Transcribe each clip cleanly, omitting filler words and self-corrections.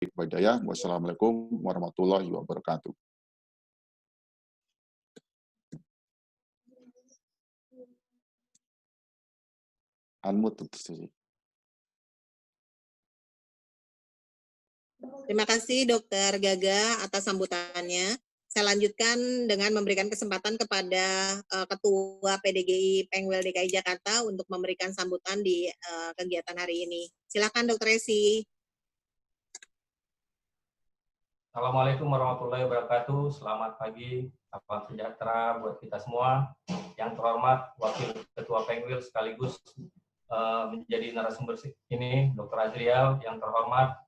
Hidayah. Wassalamualaikum warahmatullahi wabarakatuh. Unmute sih. Terima kasih Dokter Gaga atas sambutannya. Saya lanjutkan dengan memberikan kesempatan kepada Ketua PDGI Pengwil DKI Jakarta untuk memberikan sambutan di kegiatan hari ini. Silakan Dokter Resi. Assalamualaikum warahmatullahi wabarakatuh. Selamat pagi, salam sejahtera buat kita semua. Yang terhormat Wakil Ketua Pengwil sekaligus menjadi narasumber ini, Dr. Azrial. Yang terhormat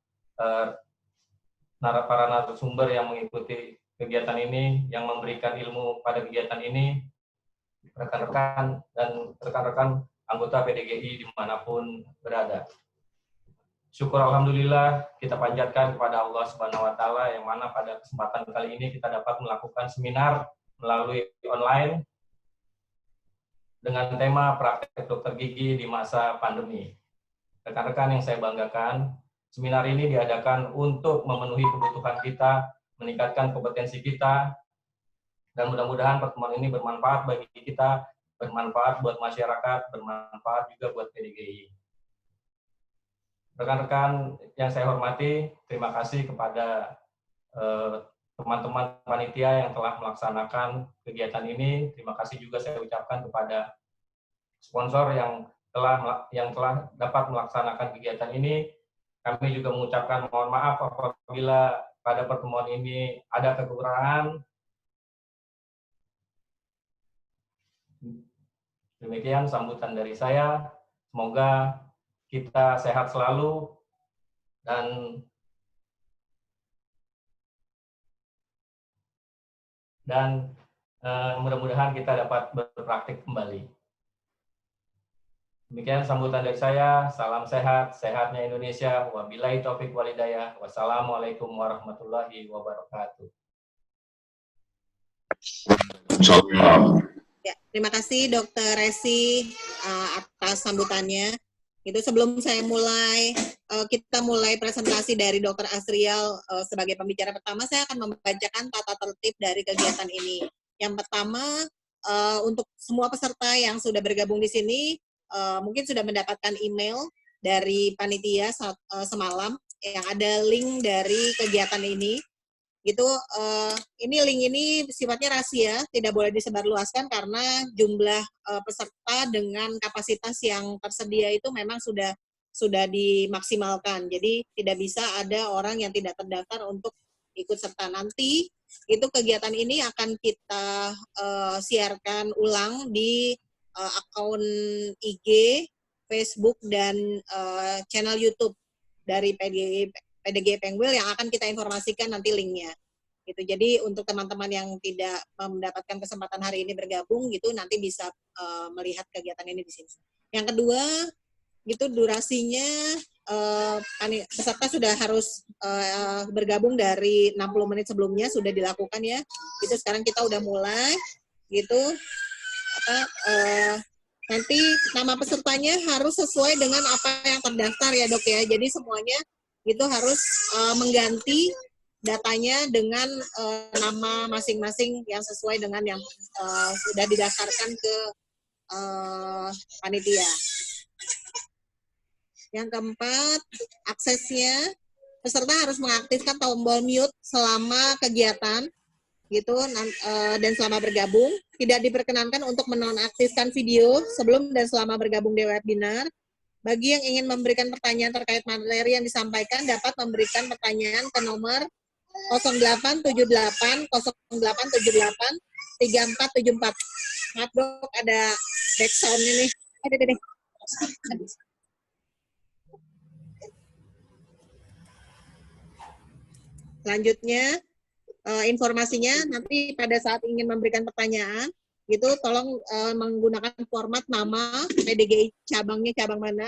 para narasumber yang mengikuti kegiatan ini, yang memberikan ilmu pada kegiatan ini, rekan-rekan dan rekan-rekan anggota PDGI dimanapun berada. Syukur alhamdulillah kita panjatkan kepada Allah Subhanahu wa taala yang mana pada kesempatan kali ini kita dapat melakukan seminar melalui online dengan tema praktek dokter gigi di masa pandemi. Rekan-rekan yang saya banggakan, seminar ini diadakan untuk memenuhi kebutuhan kita, meningkatkan kompetensi kita, dan mudah-mudahan pertemuan ini bermanfaat bagi kita, bermanfaat buat masyarakat, bermanfaat juga buat PDGI. Rekan-rekan yang saya hormati, terima kasih kepada teman-teman panitia yang telah melaksanakan kegiatan ini. Terima kasih juga saya ucapkan kepada sponsor yang telah dapat melaksanakan kegiatan ini. Kami juga mengucapkan mohon maaf apabila pada pertemuan ini ada kekurangan. Demikian sambutan dari saya. Semoga kita sehat selalu dan mudah-mudahan kita dapat berpraktik kembali. Demikian sambutan dari saya. Salam sehat, sehatnya Indonesia. Wabillahi taufik wal hidayah. Wassalamualaikum warahmatullahi wabarakatuh. Ya, terima kasih Dokter Resi atas sambutannya. Itu sebelum saya mulai, kita mulai presentasi dari Dokter Azrial sebagai pembicara pertama, saya akan membacakan tata tertib dari kegiatan ini. Yang pertama, untuk semua peserta yang sudah bergabung di sini, mungkin sudah mendapatkan email dari panitia semalam yang ada link dari kegiatan ini. Gitu, ini link ini sifatnya rahasia, tidak boleh disebarluaskan karena jumlah peserta dengan kapasitas yang tersedia itu memang sudah dimaksimalkan. Jadi tidak bisa ada orang yang tidak terdaftar untuk ikut serta. Nanti itu kegiatan ini akan kita siarkan ulang di akun IG, Facebook dan channel YouTube dari PDGI Pengwil yang akan kita informasikan nanti linknya. Gitu. Jadi untuk teman-teman yang tidak mendapatkan kesempatan hari ini bergabung gitu nanti bisa melihat kegiatan ini di sini. Yang kedua, gitu durasinya peserta sudah harus bergabung dari 60 menit sebelumnya sudah dilakukan ya. Itu sekarang kita udah mulai gitu. Nanti nama pesertanya harus sesuai dengan apa yang terdaftar ya Dok ya. Jadi semuanya itu harus mengganti datanya dengan nama masing-masing yang sesuai dengan yang sudah didaftarkan ke panitia. Yang keempat, aksesnya peserta harus mengaktifkan tombol mute selama kegiatan gitu dan selama bergabung. Tidak diperkenankan untuk menonaktifkan video sebelum dan selama bergabung di webinar. Bagi yang ingin memberikan pertanyaan terkait materi yang disampaikan dapat memberikan pertanyaan ke nomor 0878 0878 3474. Maaf Dok, ada backsound ini. Ada. Selanjutnya informasinya nanti pada saat ingin memberikan pertanyaan gitu tolong menggunakan format nama PDGI cabangnya cabang mana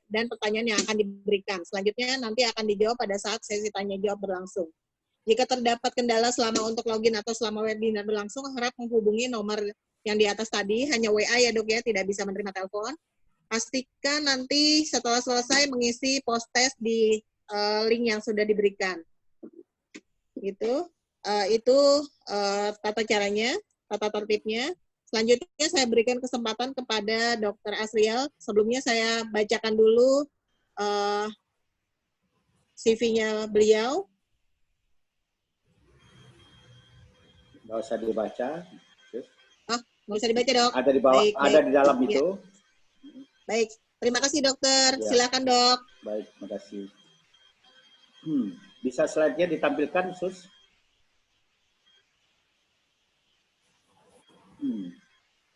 dan pertanyaan yang akan diberikan. Selanjutnya nanti akan dijawab pada saat sesi tanya jawab berlangsung. Jika terdapat kendala selama untuk login atau selama webinar berlangsung, harap menghubungi nomor yang di atas tadi, hanya WA ya Dok ya, tidak bisa menerima telepon. Pastikan nanti setelah selesai mengisi post test di link yang sudah diberikan. Itu tata caranya, tata tertibnya. Selanjutnya saya berikan kesempatan kepada Dr. Asrial. Sebelumnya saya bacakan dulu CV-nya beliau. Nggak usah dibaca. Oh, nggak usah dibaca, Dok. Ada di bawah, baik, ada baik. di dalam Ya. itu. Baik, terima kasih dokter. Ya. Silakan dok. Baik, terima kasih. Bisa slide-nya ditampilkan, Sus?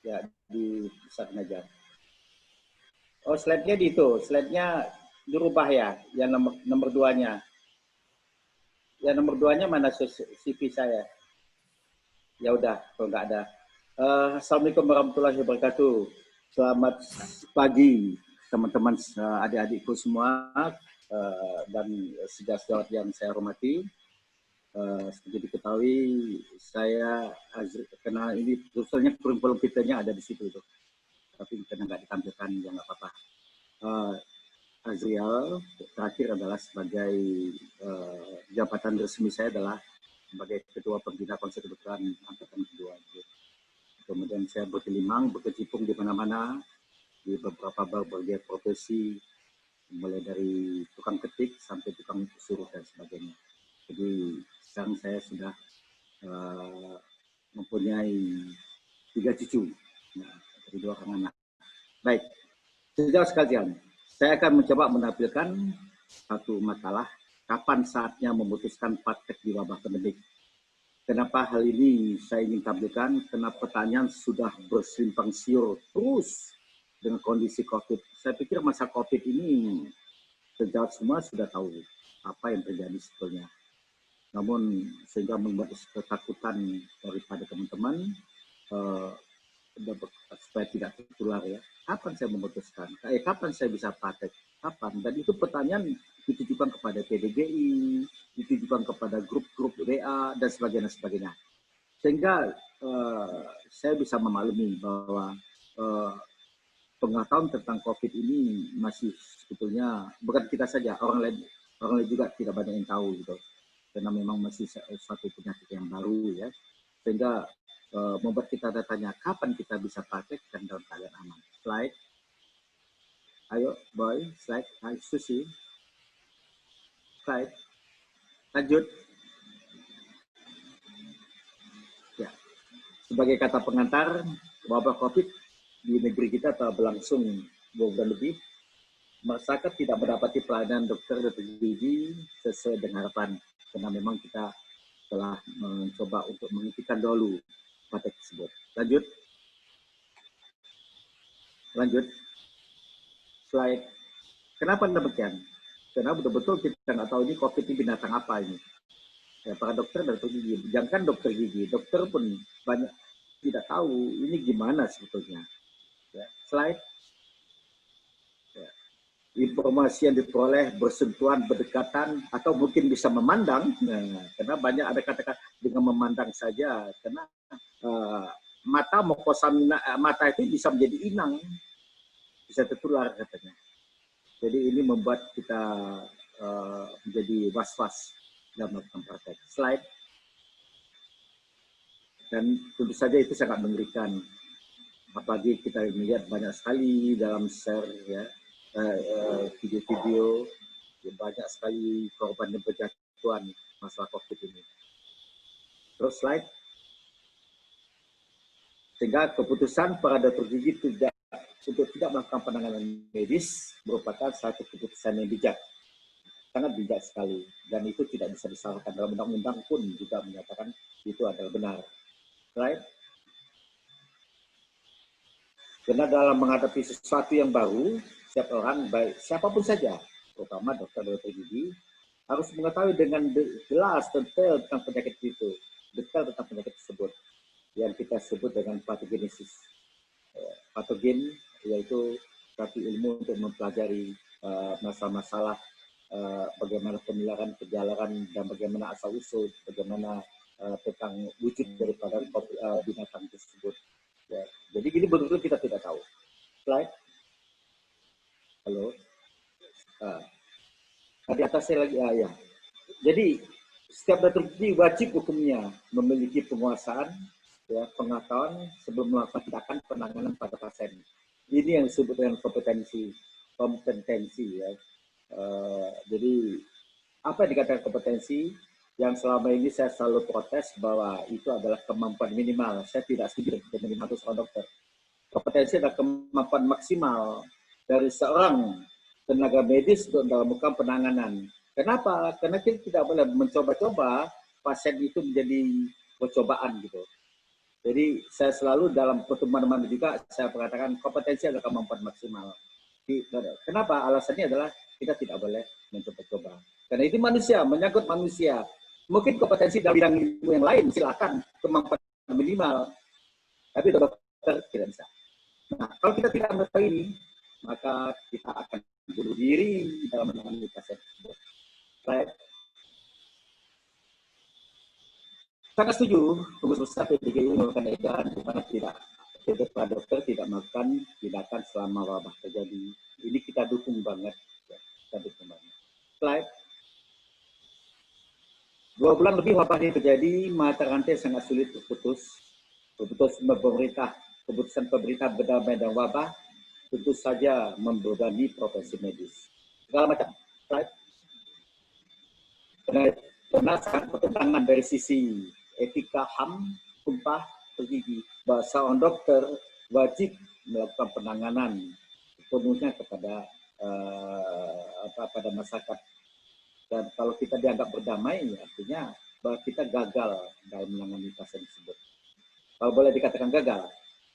Ya, bisa aja. Oh, slide-nya di itu. Slide-nya dirubah ya, yang nomor 2-nya. Yang nomor 2-nya mana CV saya? Ya udah, kalau nggak ada. Assalamualaikum warahmatullahi wabarakatuh. Selamat pagi teman-teman, adik-adikku semua, dan sejawat yang saya hormati. Seperti diketahui, saya karena ini usulnya kurikulum kitanya ada di situ itu, tapi karena nggak ditampilkan ya nggak apa-apa. Azrial terakhir adalah sebagai jabatan resmi saya adalah sebagai Ketua Pembina Konser Kedokteran Angkatan Kedua. Kemudian saya berkelimang, berkecimpung di mana-mana, di beberapa berbagai profesi, mulai dari tukang ketik sampai tukang suruh dan sebagainya. Jadi sekarang saya sudah mempunyai 3 cucu, dari 2 orang anak. Baik, sejauh sekalian, saya akan mencoba menampilkan satu makalah, kapan saatnya memutuskan praktek di wabah pandemik. Kenapa hal ini saya ingin tampilkan? Karena pertanyaan sudah bersimpang siur terus dengan kondisi COVID. Saya pikir masa COVID ini sejauh semua sudah tahu apa yang terjadi sebetulnya. Namun sehingga membuat ketakutan daripada teman-teman supaya tidak tertular ya. Kapan saya memutuskan? Kapan saya bisa praktek? Kapan? Dan itu pertanyaan ditujukan kepada PDGI, ditujukan kepada grup-grup WA dan sebagainya. Sehingga saya bisa memaklumi bahwa pengetahuan tentang COVID ini masih sebetulnya bukan kita saja, orang lain juga tidak banyak yang tahu gitu. Karena memang masih suatu penyakit yang baru ya. Sehingga membuat kita tanya kapan kita bisa praktek dan dalam keadaan aman. Slide. Ayo, boy, slide. Ayo, Susi. Slide. Lanjut. Ya. Sebagai kata pengantar, wabah COVID di negeri kita telah berlangsung 2 bulan lebih. Masyarakat tidak mendapati pelayanan dokter gigi sesuai dengan harapan. Karena memang kita telah mencoba untuk menghentikan dulu praktek tersebut. Lanjut. Slide. Kenapa demikian? Karena betul-betul kita nggak tahu ini COVID ini binatang apa ini. Ya, para dokter dan dokter gigi, jangan dokter gigi, dokter pun banyak tidak tahu ini gimana sebetulnya. Ya. Slide. Ya. Informasi yang diperoleh bersentuhan, berdekatan, atau mungkin bisa memandang. Nah, karena banyak ada kata-kata dengan memandang saja. Karena mata mata itu bisa menjadi inang, bisa tertular katanya. Jadi ini membuat kita menjadi was-was dalam melakukan praktek. Slide. Dan tentu saja itu sangat mengerikan. Apalagi kita melihat banyak sekali dalam share ya video-video, banyak sekali korban yang berjatuhan masalah COVID ini. Terus slide. Sehingga keputusan para dokter gigi untuk tidak melakukan penanganan medis merupakan satu keputusan yang bijak. Sangat bijak sekali. Dan itu tidak bisa disalahkan. Dalam undang-undang pun juga menyatakan itu adalah benar. Right? Karena dalam menghadapi sesuatu yang baru, setiap orang, baik siapapun saja, terutama dokter-dokter gigi, harus mengetahui dengan jelas, detail tentang penyakit itu. Detail tentang penyakit tersebut. Yang kita sebut dengan patogenesis. Patogen yaitu satu ilmu untuk mempelajari masalah-masalah bagaimana penularan, perjalanan, dan bagaimana asal-usul, bagaimana tentang wujud daripada binatang tersebut. Ya. Jadi ini betul-betul kita tidak tahu. Slide. Halo. Di atas saya lagi, ya. Jadi setiap dokter gigi wajib hukumnya memiliki penguasaan, ya, pengetahuan sebelum melakukan tindakan penanganan pada pasien. Ini yang disebut dengan kompetensi, ya. Jadi apa yang dikatakan kompetensi? Yang selama ini saya selalu protes bahwa itu adalah kemampuan minimal. Saya tidak setuju dengan minimal itu seorang dokter. Kompetensi adalah kemampuan maksimal dari seorang tenaga medis untuk melakukan penanganan. Kenapa? Karena kita tidak boleh mencoba-coba pasien itu menjadi percobaan gitu. Jadi saya selalu dalam pertemuan juga saya mengatakan kompetensi adalah kemampuan maksimal. Kenapa? Alasannya adalah kita tidak boleh mencoba-coba. Karena itu manusia, menyangkut manusia. Mungkin kompetensi dalam bidang ilmu yang lain, silakan, kemampuan minimal. Tapi dokter tidak bisa. Nah, kalau kita tidak mengetahui ini, maka kita akan bunuh diri dalam menangani pasien. Baik. Sangat setuju, Gugus Besar PDGI melakukan edaran di mana para dokter tidak melakukan tindakan selama wabah terjadi. Ini kita dukung banget. Ya, kita dukung banget. Slide. 2 bulan lebih wabah ini terjadi, mata rantai sangat sulit terputus. Keputusan pemerintah berdamai dengan wabah tentu saja membebani profesi medis. Segala macam. Slide. Karena sangat bertentangan dari sisi etika HAM, sumpah tergigi, bahwa seorang dokter wajib melakukan penanganan sepenuhnya kepada pada masyarakat. Dan kalau kita dianggap berdamai, artinya bahwa kita gagal dalam menangani pasien tersebut. Kalau boleh dikatakan gagal,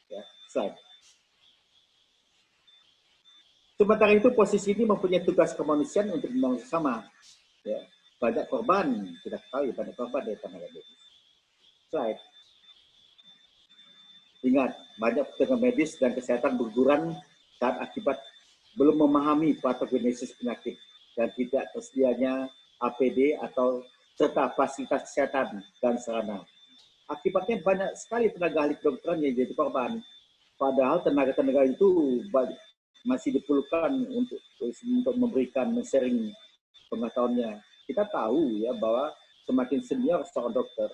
ya, slide. Sementara itu posisi ini mempunyai tugas kemanusiaan untuk membangun bersama. Ya, banyak korban, kita tahu banyak korban dari tenaga medis. Slide. Ingat, banyak tenaga medis dan kesehatan berguguran saat akibat belum memahami patogenesis penyakit dan tidak tersedianya APD atau serta fasilitas kesehatan dan sarana. Akibatnya banyak sekali tenaga ahli kedokteran yang jadi korban. Padahal tenaga-tenaga itu masih diperlukan untuk memberikan, sharing pengetahuannya. Kita tahu ya bahwa semakin senior seorang dokter,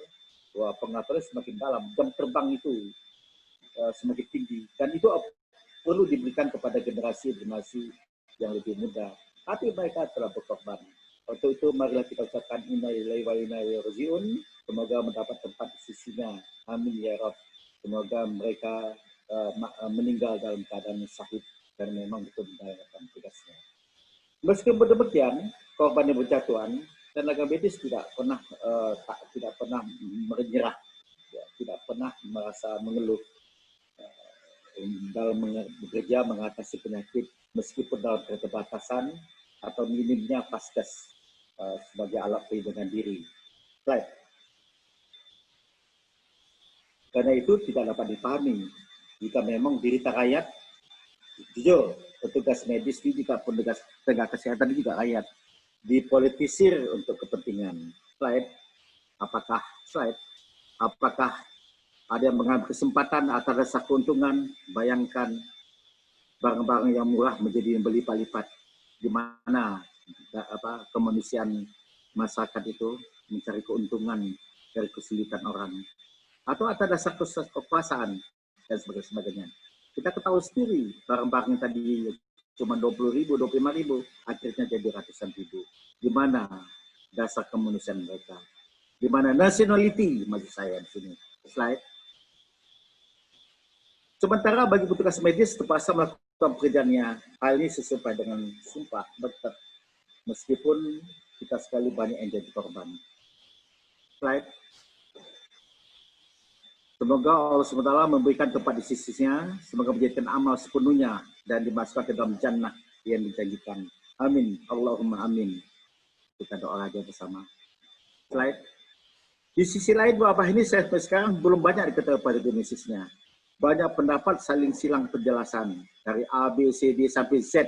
bahwa pengetahuannya semakin dalam, jam terbang itu semakin tinggi. Dan itu perlu diberikan kepada generasi-generasi yang lebih muda. Tapi mereka telah berkorban. Untuk itu marilah kita ucapkan inna lillahi wa inna ilaihi raji'un. Semoga mendapat tempat di sisinya. Amin ya Rabb. Semoga mereka meninggal dalam keadaan syahid dan memang betul menjalankan tugasnya. Meskipun demikian, korban yang berjatuhan, tenaga medis tidak pernah menyerah, ya, tidak pernah merasa mengeluh dalam bekerja mengatasi penyakit meskipun dalam keterbatasan atau minimnya vaskes sebagai alat pelindungan diri. Slide. Karena itu tidak dapat dipahami jika memang derita rakyat, jujur, petugas medis ini juga petugas tenaga kesehatan ini juga rakyat, dipolitisir untuk kepentingan. Slide. Apakah ada yang mengambil kesempatan atau rasa keuntungan? Bayangkan barang-barang yang murah menjadi yang berlipat-lipat. Di mana kemanusiaan masyarakat itu mencari keuntungan dari kesulitan orang. Atau ada dasar kekuasaan dan sebagainya. Kita ketahui sendiri barang-barang yang tadi cuma 20.000, 25.000, akhirnya jadi ratusan ribu. Di mana dasar kemanusiaan mereka? Di mana nationality maksud saya di sini. Slide. Sementara bagi petugas medis terpaksa melakukan pekerjaannya, hal ini sesuai dengan sumpah dokter. Meskipun kita sekali banyak yang jadi korban. Slide. Semoga Allah SWT memberikan tempat di sisinya, semoga menjadikan amal sepenuhnya dan dimasukkan ke dalam jannah yang dijanjikan. Amin. Allahumma amin. Kita doa aja bersama. Slide. Di sisi lain wabah ini saya sampai sekarang belum banyak diketahui pada genesisnya. Banyak pendapat saling silang penjelasan dari A, B, C, D sampai Z.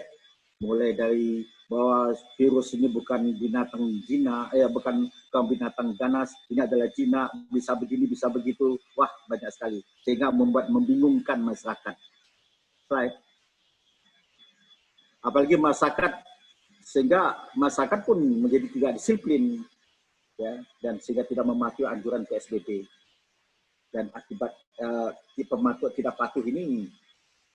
Mulai dari bahwa virus ini bukan binatang jina, bukan binatang ganas, ini adalah jina, bisa begini, bisa begitu. Wah, banyak sekali. Sehingga membingungkan masyarakat. Slide. Apalagi masyarakat sehingga masyarakat pun menjadi tidak disiplin, ya, dan sehingga tidak mematuhi anjuran PSBB. Dan akibat pematuh tidak patuh ini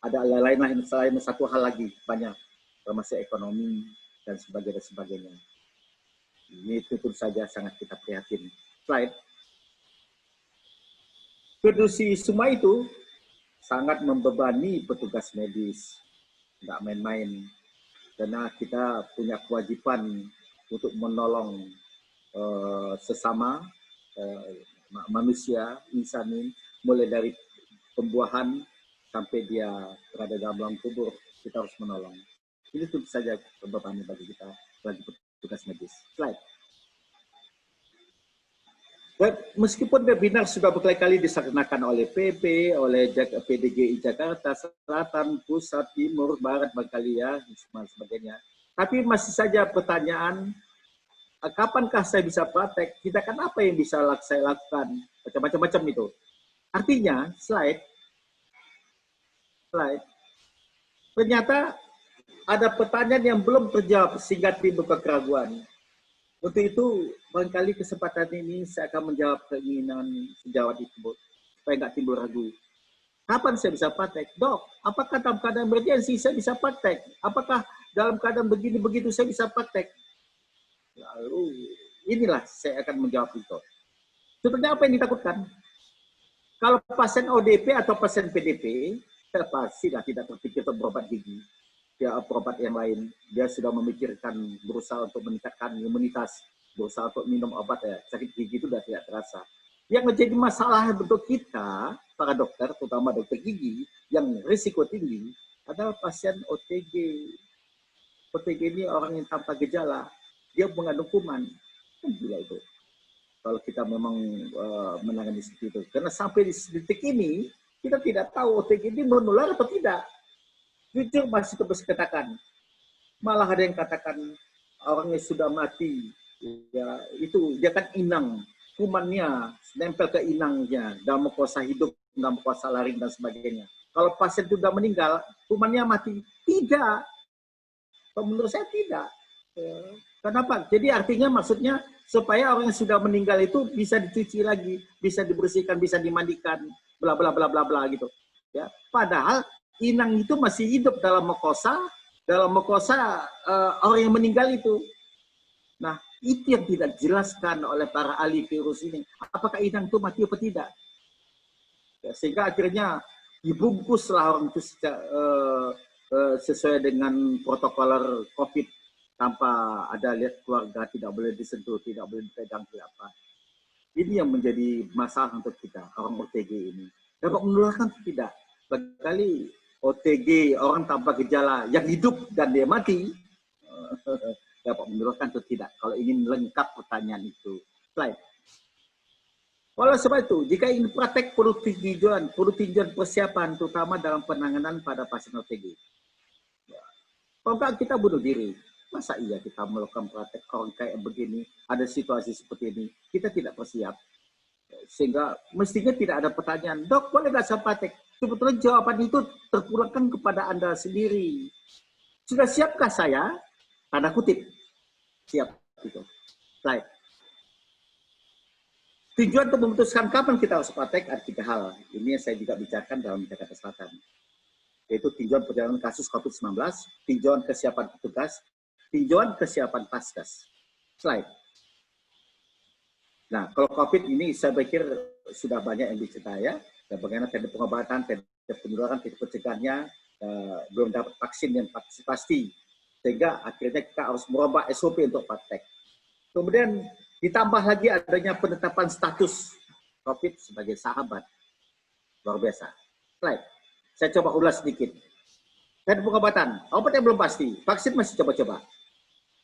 ada lain selain satu hal lagi banyak, termasuk ekonomi dan sebagainya. Ini tentu saja sangat kita prihatin. Slide. Kondisi semua itu sangat membebani petugas medis, nggak main-main. Karena kita punya kewajiban untuk menolong sesama manusia, insanin, mulai dari pembuahan sampai dia berada dalam ruang kubur, kita harus menolong. Ini tentu saja beban bagi kita, bagi petugas medis. Slide. Dan meskipun webinar sudah berkali-kali dilaksanakan oleh PP, oleh PDGI Jakarta Selatan, Pusat, Timur, Barat, berkali ya, sebagainya. Tapi masih saja pertanyaan, kapankah saya bisa praktek? Tindakan apa yang bisa saya lakukan? Macam-macam itu. Artinya, slide. Ternyata ada pertanyaan yang belum terjawab sehingga timbul keraguan. Untuk itu, barangkali kesempatan ini saya akan menjawab keinginan sejawat itu, supaya nggak timbul ragu. Kapan saya bisa praktek? Dok, apakah dalam keadaan emergensi saya bisa praktek? Apakah dalam keadaan begini-begitu saya bisa praktek? Lalu, inilah saya akan menjawab itu. Sebenarnya apa yang ditakutkan? Kalau pasien ODP atau pasien PDP, pastilah tidak terpikir untuk berobat gigi. Ya, berobat yang lain, dia sudah memikirkan berusaha untuk meningkatkan imunitas, berusaha untuk minum obat, ya, sakit gigi itu sudah tidak terasa. Yang menjadi masalah untuk kita, para dokter, terutama dokter gigi, yang risiko tinggi, adalah pasien OTG. OTG ini orang yang tanpa gejala, dia mengandung kuman. Kan gila itu. Kalau kita memang menangani seperti itu. Karena sampai di detik ini, kita tidak tahu OTG ini menular atau tidak. Jujur masih terus katakan, malah ada yang katakan orang yang sudah mati, ya itu dia kan inang, kumannya nempel ke inangnya, dalam mukosa hidup, dalam mukosa laring dan sebagainya. Kalau pasien sudah meninggal, kumannya mati? Tidak. Menurut saya tidak. Kenapa? Jadi artinya maksudnya supaya orang yang sudah meninggal itu bisa dicuci lagi, bisa dibersihkan, bisa dimandikan, bla bla bla bla bla gitu. Ya, padahal inang itu masih hidup dalam mukosa orang yang meninggal itu. Nah, itu yang tidak dijelaskan oleh para ahli virus ini. Apakah inang itu mati atau tidak? Ya, sehingga akhirnya dibungkuslah orang itu sesuai dengan protokol COVID tanpa ada lihat keluarga, tidak boleh disentuh, tidak boleh dipegang, tidak apa. Ini yang menjadi masalah untuk kita, orang OTG ini. Dapat menularkan atau tidak? Barangkali OTG, orang tanpa gejala, yang hidup dan dia mati, dapat menularkan atau tidak? Kalau ingin lengkap pertanyaan itu. Slide. Oleh sebab itu, jika ingin praktek perlu tinjauan persiapan, terutama dalam penanganan pada pasien OTG. Kalau enggak kita bunuh diri, masa iya kita melakukan praktek orang kayak begini, ada situasi seperti ini, kita tidak bersiap. Sehingga mestinya tidak ada pertanyaan, dok boleh nggak saya praktek? Sebetulnya jawaban itu terpulangkan kepada Anda sendiri. Sudah siapkah saya? Tanda kutip. Siap. Gitu. Slide. Tujuan untuk memutuskan kapan kita harus praktek ada 3 hal. Ini yang saya juga bicarakan dalam Jakarta Selatan. Yaitu tinjauan perjalanan kasus COVID-19, tinjauan kesiapan petugas, tinjauan kesiapan paskes. Slide. Nah, kalau COVID ini saya pikir sudah banyak yang diceritakan ya. Dan bagaimana teknik pengobatan, teknik penularan, teknik pencegahannya, belum dapat vaksin yang pasti. Sehingga akhirnya kita harus merubah SOP untuk praktek. Kemudian ditambah lagi adanya penetapan status COVID sebagai sahabat. Luar biasa. Slide. Saya coba ulas sedikit. Teknik pengobatan, obat yang belum pasti, vaksin masih coba-coba.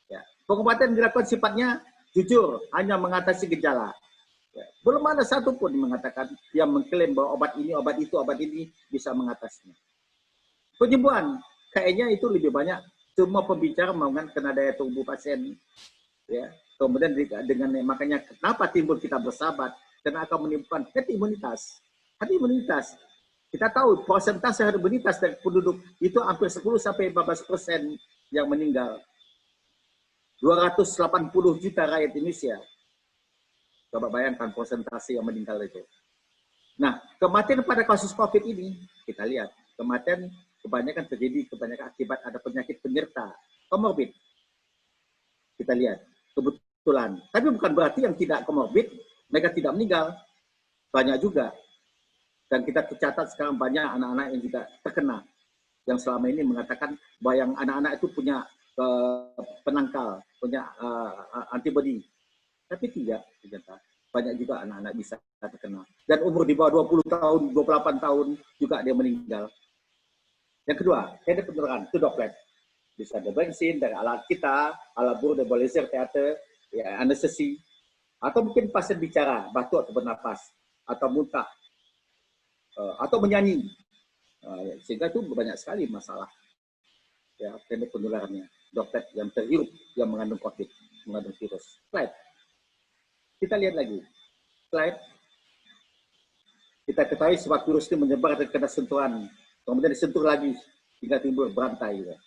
Ya. Pengobatan yang dilakukan sifatnya jujur, hanya mengatasi gejala. Ya, belum ada satupun yang mengatakan, yang mengklaim bahwa obat ini bisa mengatasinya. Penyembuhan, kayaknya itu lebih banyak semua pembicara menggunakan daya tubuh pasien. Ya, kemudian dengan makanya kenapa timbul kita bersahabat? Karena akan menimbulkan herd imunitas. Herd imunitas. Kita tahu persentase herd imunitas dari penduduk itu hampir 10-15% yang meninggal. 280 juta rakyat Indonesia. Coba bayangkan persentase yang meninggal itu. Nah, kematian pada kasus COVID ini, kita lihat, kematian kebanyakan terjadi akibat ada penyakit penyerta, komorbid. Kita lihat, kebetulan. Tapi bukan berarti yang tidak komorbid, mereka tidak meninggal. Banyak juga. Dan kita tercatat sekarang banyak anak-anak yang juga terkena. Yang selama ini mengatakan bahwa yang anak-anak itu punya penangkal, punya antibody. Tapi tidak, ternyata. Banyak juga anak-anak bisa terkena. Dan umur di bawah 20 tahun, 28 tahun juga dia meninggal. Yang kedua, ada penularan, itu droplet. Bisa ada bensin dari alat kita, alat nebulizer, teater, ya, anestesi. Atau mungkin pasien bicara, batuk atau bernapas, atau muntah, atau menyanyi. Sehingga itu banyak sekali masalah. Ya, teknik penularannya. Droplet yang terhirup, yang mengandung COVID, mengandung virus. Slide. Kita lihat lagi. Slide. Kita ketahui sebab virus ini menyebar dan kena sentuhan. Kemudian disentuh lagi, hingga timbul berantai. Ya.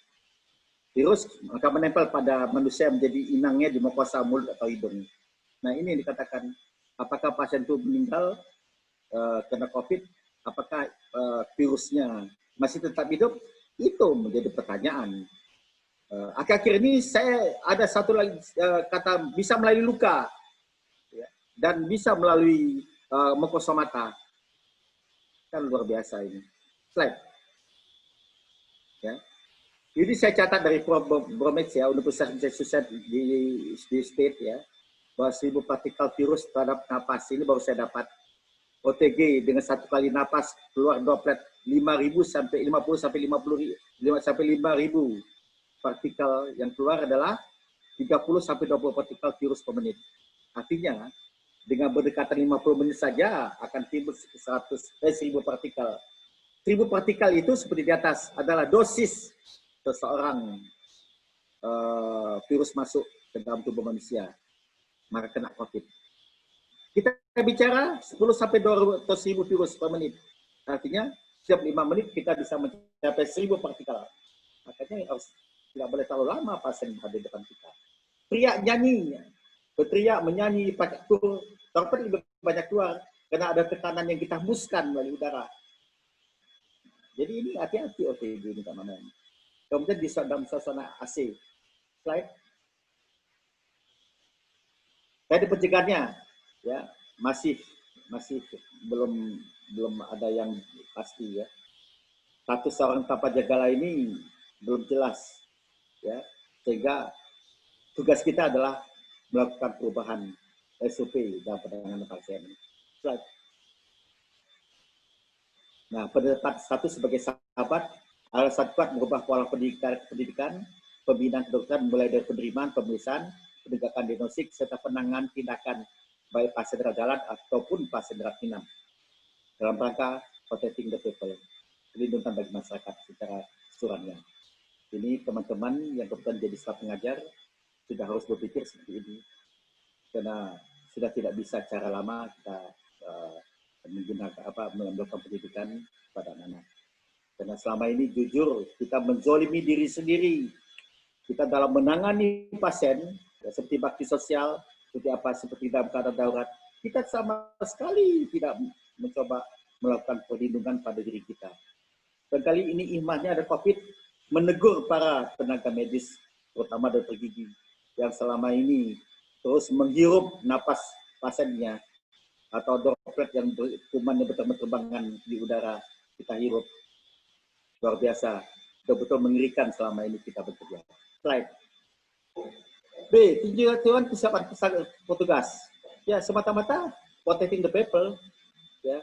Virus akan menempel pada manusia menjadi inangnya di mukosa mulut atau hidung. Nah ini yang dikatakan, apakah pasien itu meninggal kena COVID, apakah virusnya masih tetap hidup? Itu menjadi pertanyaan. Akhir-akhir ini saya ada satu lagi kata bisa melalui luka ya, dan bisa melalui mukosa mata. Kan luar biasa ini. Slide. Ya. Jadi saya catat dari Bromwich ya, Universitas Massachusetts di state ya, bahwa 1000 partikel virus terhadap napas ini baru saya dapat. OTG dengan satu kali napas keluar droplet 5.000 sampai 50 sampai 50 sampai 5.000 partikel yang keluar adalah 30 sampai 20 partikel virus per menit. Artinya dengan berdekatan 50 menit saja akan timbul 1000 partikel. 1000 partikel itu seperti di atas adalah dosis seseorang virus masuk ke dalam tubuh manusia, maka kena COVID. Kita bicara 10 sampai 200.000 virus per menit. Artinya setiap 5 menit kita bisa mencapai 1000 partikel. Makanya harus tidak boleh terlalu lama pasien ada di depan kita. Teriak nyanyi, berteriak menyanyi pakai tur, tapi lebih banyak keluar karena ada tekanan yang kita hembuskan melalui udara. Jadi ini hati-hati OTG ini teman-teman. Kemudian di dalam suasana AC. Slide. Tadi pencegahannya ya masih belum ada yang pasti ya. Status seorang tanpa gejala ini belum jelas ya. Sehingga tugas kita adalah melakukan perubahan SOP dalam penanganan pasien. Slide. Nah, penetapan status sebagai sahabat harus kuat mengubah pola pendidikan, pembinaan kedokteran mulai dari penerimaan, pemeriksaan, penegakan diagnostik, serta penanganan tindakan baik pasien rawat jalan ataupun pasien rawat inap dalam rangka protecting the people, perlindungan bagi masyarakat secara keseluruhannya. Ini teman-teman yang kebetulan jadi staf pengajar sudah harus berpikir seperti ini, karena sudah tidak bisa cara lama kita menggunakan melakukan pendidikan pada anak-anak. Karena selama ini jujur kita menzolimi diri sendiri. Kita dalam menangani pasien, ya, seperti bakti sosial, seperti dalam keadaan darurat, kita sama sekali tidak mencoba melakukan perlindungan pada diri kita. Dan kali ini hikmahnya ada COVID menegur para tenaga medis, terutama dokter gigi, yang selama ini terus menghirup napas pasiennya, atau droplet yang kumannya berterbangan di udara kita hirup. Luar biasa, betul-betul mengerikan selama ini kita bekerja. Slide. B. Tinjauan kesiapan petugas. Ya, semata-mata protecting the people. Ya,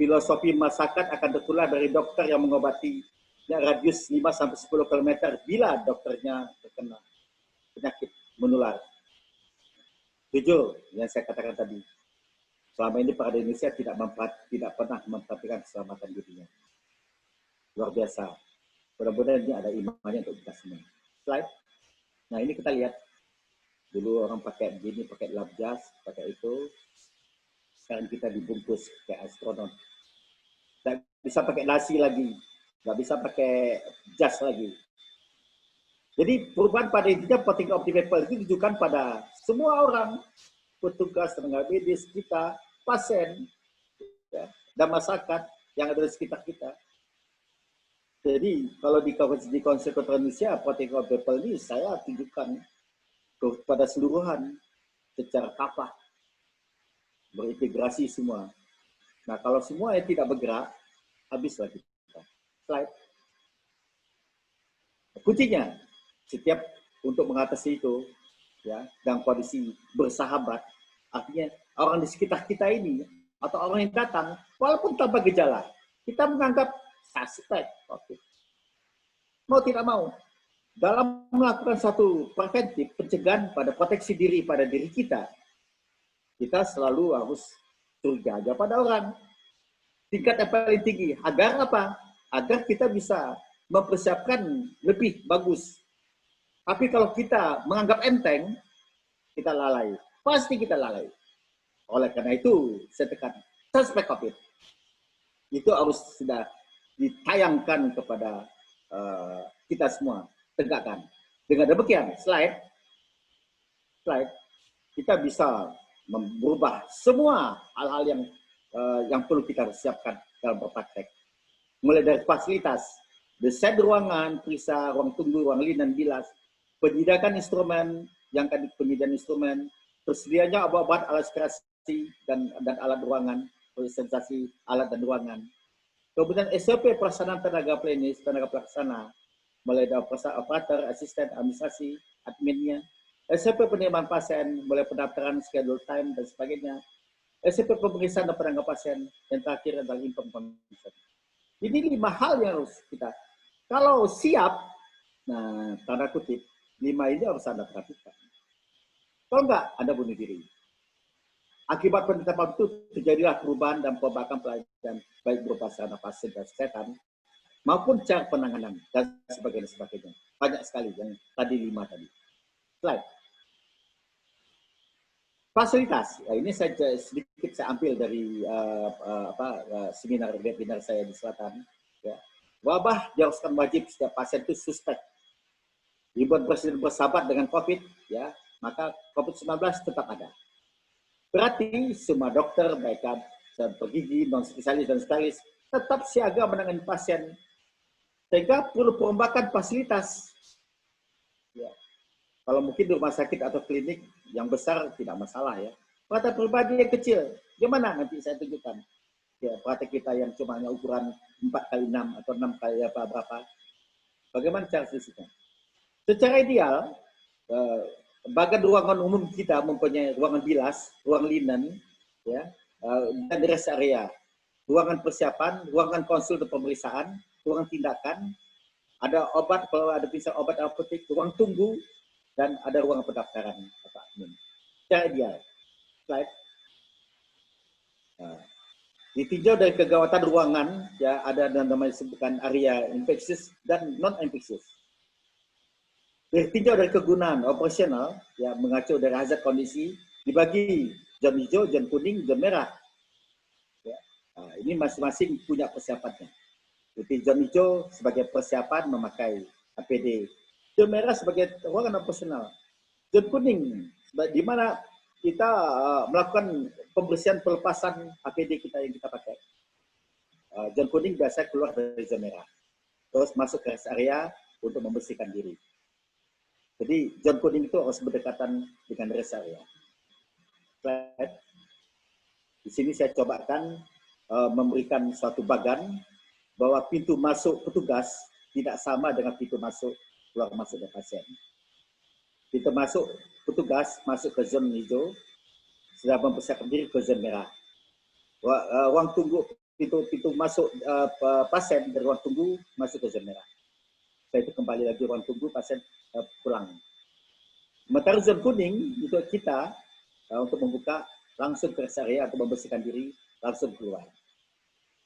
filosofi masyarakat akan tertular dari dokter yang mengobati ya, radius 5-10 km bila dokternya terkena penyakit menular. Jujur, yang saya katakan tadi, selama ini para Indonesia tidak pernah memperhatikan keselamatan dirinya. Luar biasa. Mudah-mudahan ini ada imannya untuk kita semua. Slide. Nah ini kita lihat. Dulu orang pakai begini, pakai lab jas, pakai itu. Sekarang kita dibungkus kayak astronot. Tidak bisa pakai nasi lagi. Nggak bisa pakai jas lagi. Jadi perubahan pada intinya protein of the people itu ditujukan pada semua orang, petugas, tenaga medis kita, pasien, ya, dan masyarakat yang ada di sekitar kita. Jadi kalau di Konsel Kedokteran Indonesia, protein of the people ini saya tunjukkan kepada seluruhan secara kapah, berintegrasi semua. Nah kalau semua yang tidak bergerak, habislah kita. Slide. Kuncinya, setiap untuk mengatasi itu, ya, dalam kondisi bersahabat, artinya orang di sekitar kita ini atau orang yang datang, walaupun tanpa gejala, kita menganggap suspek COVID. Mau tidak mau, dalam melakukan satu preventif pencegahan pada proteksi diri pada diri kita selalu harus curiga aja pada orang. Tingkat yang paling tinggi, agar apa? Agar kita bisa mempersiapkan lebih bagus. Tapi kalau kita menganggap enteng, kita lalai. Pasti kita lalai. Oleh karena itu, saya tekan, suspek COVID. Itu harus sudah ditayangkan kepada kita semua, tegakkan. Dengan demikian, slide, kita bisa merubah semua hal-hal yang perlu kita siapkan dalam berpraktek. Mulai dari fasilitas, desain ruangan, periksa ruang tunggu, ruang linen, bilas, penyediaan instrumen, yang tadi penyediaan instrumen, tersedianya obat-obat, alat respirasi dan alat ruangan, sensasi alat dan ruangan. Kemudian SOP pelaksanaan tenaga klinis, tenaga pelaksana, mulai dari operator, asisten, administrasi, adminnya, SOP penerimaan pasien, mulai pendaftaran, schedule time, dan sebagainya, SOP pemeriksaan dan penanganan pasien, dan terakhir adalah informasi. Ini 5 hal yang harus kita, kalau siap, nah tanda kutip, 5 ini harus Anda perhatikan. Kalau enggak, Anda bunuh diri. Akibat penetapan itu terjadilah perubahan dan perbaikan pelayanan baik berupa sarana pasien dan kesehatan maupun cara penanganan dan sebagainya. Banyak sekali yang tadi 5 tadi. Slide. Fasilitas. Ya, ini sedikit saya ambil dari seminar webinar saya di Selatan. Ya. Wabah diharuskan wajib setiap pasien itu suspek. Dibuat presiden bersahabat dengan COVID, ya, maka COVID-19 tetap ada. Berarti semua dokter, baik gigi, non-spesialis dan spesialis, tetap siaga menangani pasien. Sehingga perlu perombakan fasilitas. Ya. Kalau mungkin di rumah sakit atau klinik yang besar tidak masalah ya. Praktek pribadi yang kecil, gimana nanti saya tunjukkan. Ya, praktek kita yang cuma ukuran 4x6 atau 6x berapa. Bagaimana cara sisinya? Secara ideal, bagian ruangan umum kita mempunyai ruangan bilas, ruang linen, ya, dan rest area, ruangan persiapan, ruangan konsul dan pemeriksaan, ruangan tindakan, ada obat kalau ada bisa obat apotek, ruang tunggu, dan ada ruang pendaftaran. Secara ideal. Slide. Nah, ditinjau dari kegawatan ruangan, ya ada namanya disebutkan area infeksius dan non infeksius. Ditinjau dari kegunaan operasional, ya mengacu dari hazard kondisi, dibagi zona hijau, zona kuning, zona merah. Ya. Nah, ini masing-masing punya persiapannya. Jadi zona hijau sebagai persiapan memakai APD, zona merah sebagai ruangan operasional, zona kuning di mana kita melakukan pembersihan pelepasan APD kita yang kita pakai. Zona kuning biasa keluar dari zona merah, terus masuk ke rest area untuk membersihkan diri. Jadi zona kuning itu harus berdekatan dengan rest area. Di sini saya cobakan memberikan suatu bagan bahwa pintu masuk petugas tidak sama dengan pintu masuk keluar masuk dari pasien. Pintu masuk petugas masuk ke zona hijau, sudah mempersiapkan diri ke zona merah. Ruang tunggu pintu masuk pasien dari ruang tunggu masuk ke zona merah. Setelah itu kembali lagi ruang tunggu pasien pulang. Sementara zona kuning itu kita untuk membuka langsung ke rest area atau membersihkan diri langsung keluar.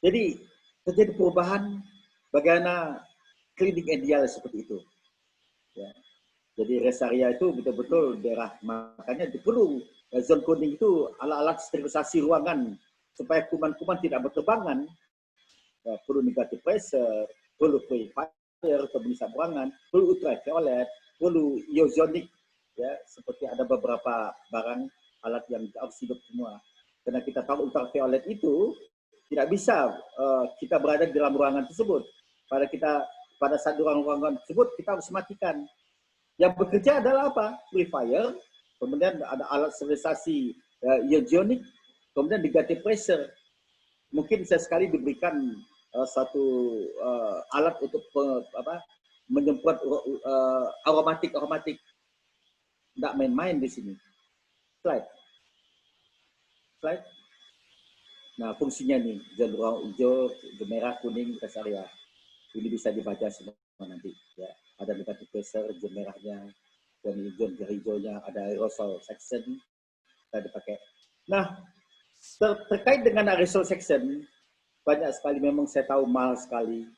Jadi terjadi perubahan bagaimana klinik ideal seperti itu. Ya. Jadi rest area itu betul-betul daerah, makanya perlu zona kuning itu alat-alat sterilisasi ruangan supaya kuman-kuman tidak berterbangan. Ya, perlu negative pressure, perlu purifier, pemisah ruangan, perlu ultraviolet, perlu iozonik, ya, seperti ada beberapa barang alat yang harus hidup semua. Karena kita tahu ultraviolet itu tidak bisa kita berada di dalam ruangan tersebut. Pada saat di ruangan tersebut kita harus matikan. Yang bekerja adalah apa? Purifier, kemudian ada alat sterilisasi iozonik, kemudian diganti pressure. Mungkin sesekali diberikan satu alat untuk menyemprot aromatik. Tidak main-main di sini. Slide. Nah, fungsinya nih, zona hijau, merah, kuning, rest area. Ini bisa dibaca semua nanti. Ya. Ada negatif pressure, zona merahnya, dan hijaunya, ada aerosol section, kita dipakai. Nah, terkait dengan aerosol section, banyak sekali memang saya tahu mahal sekali.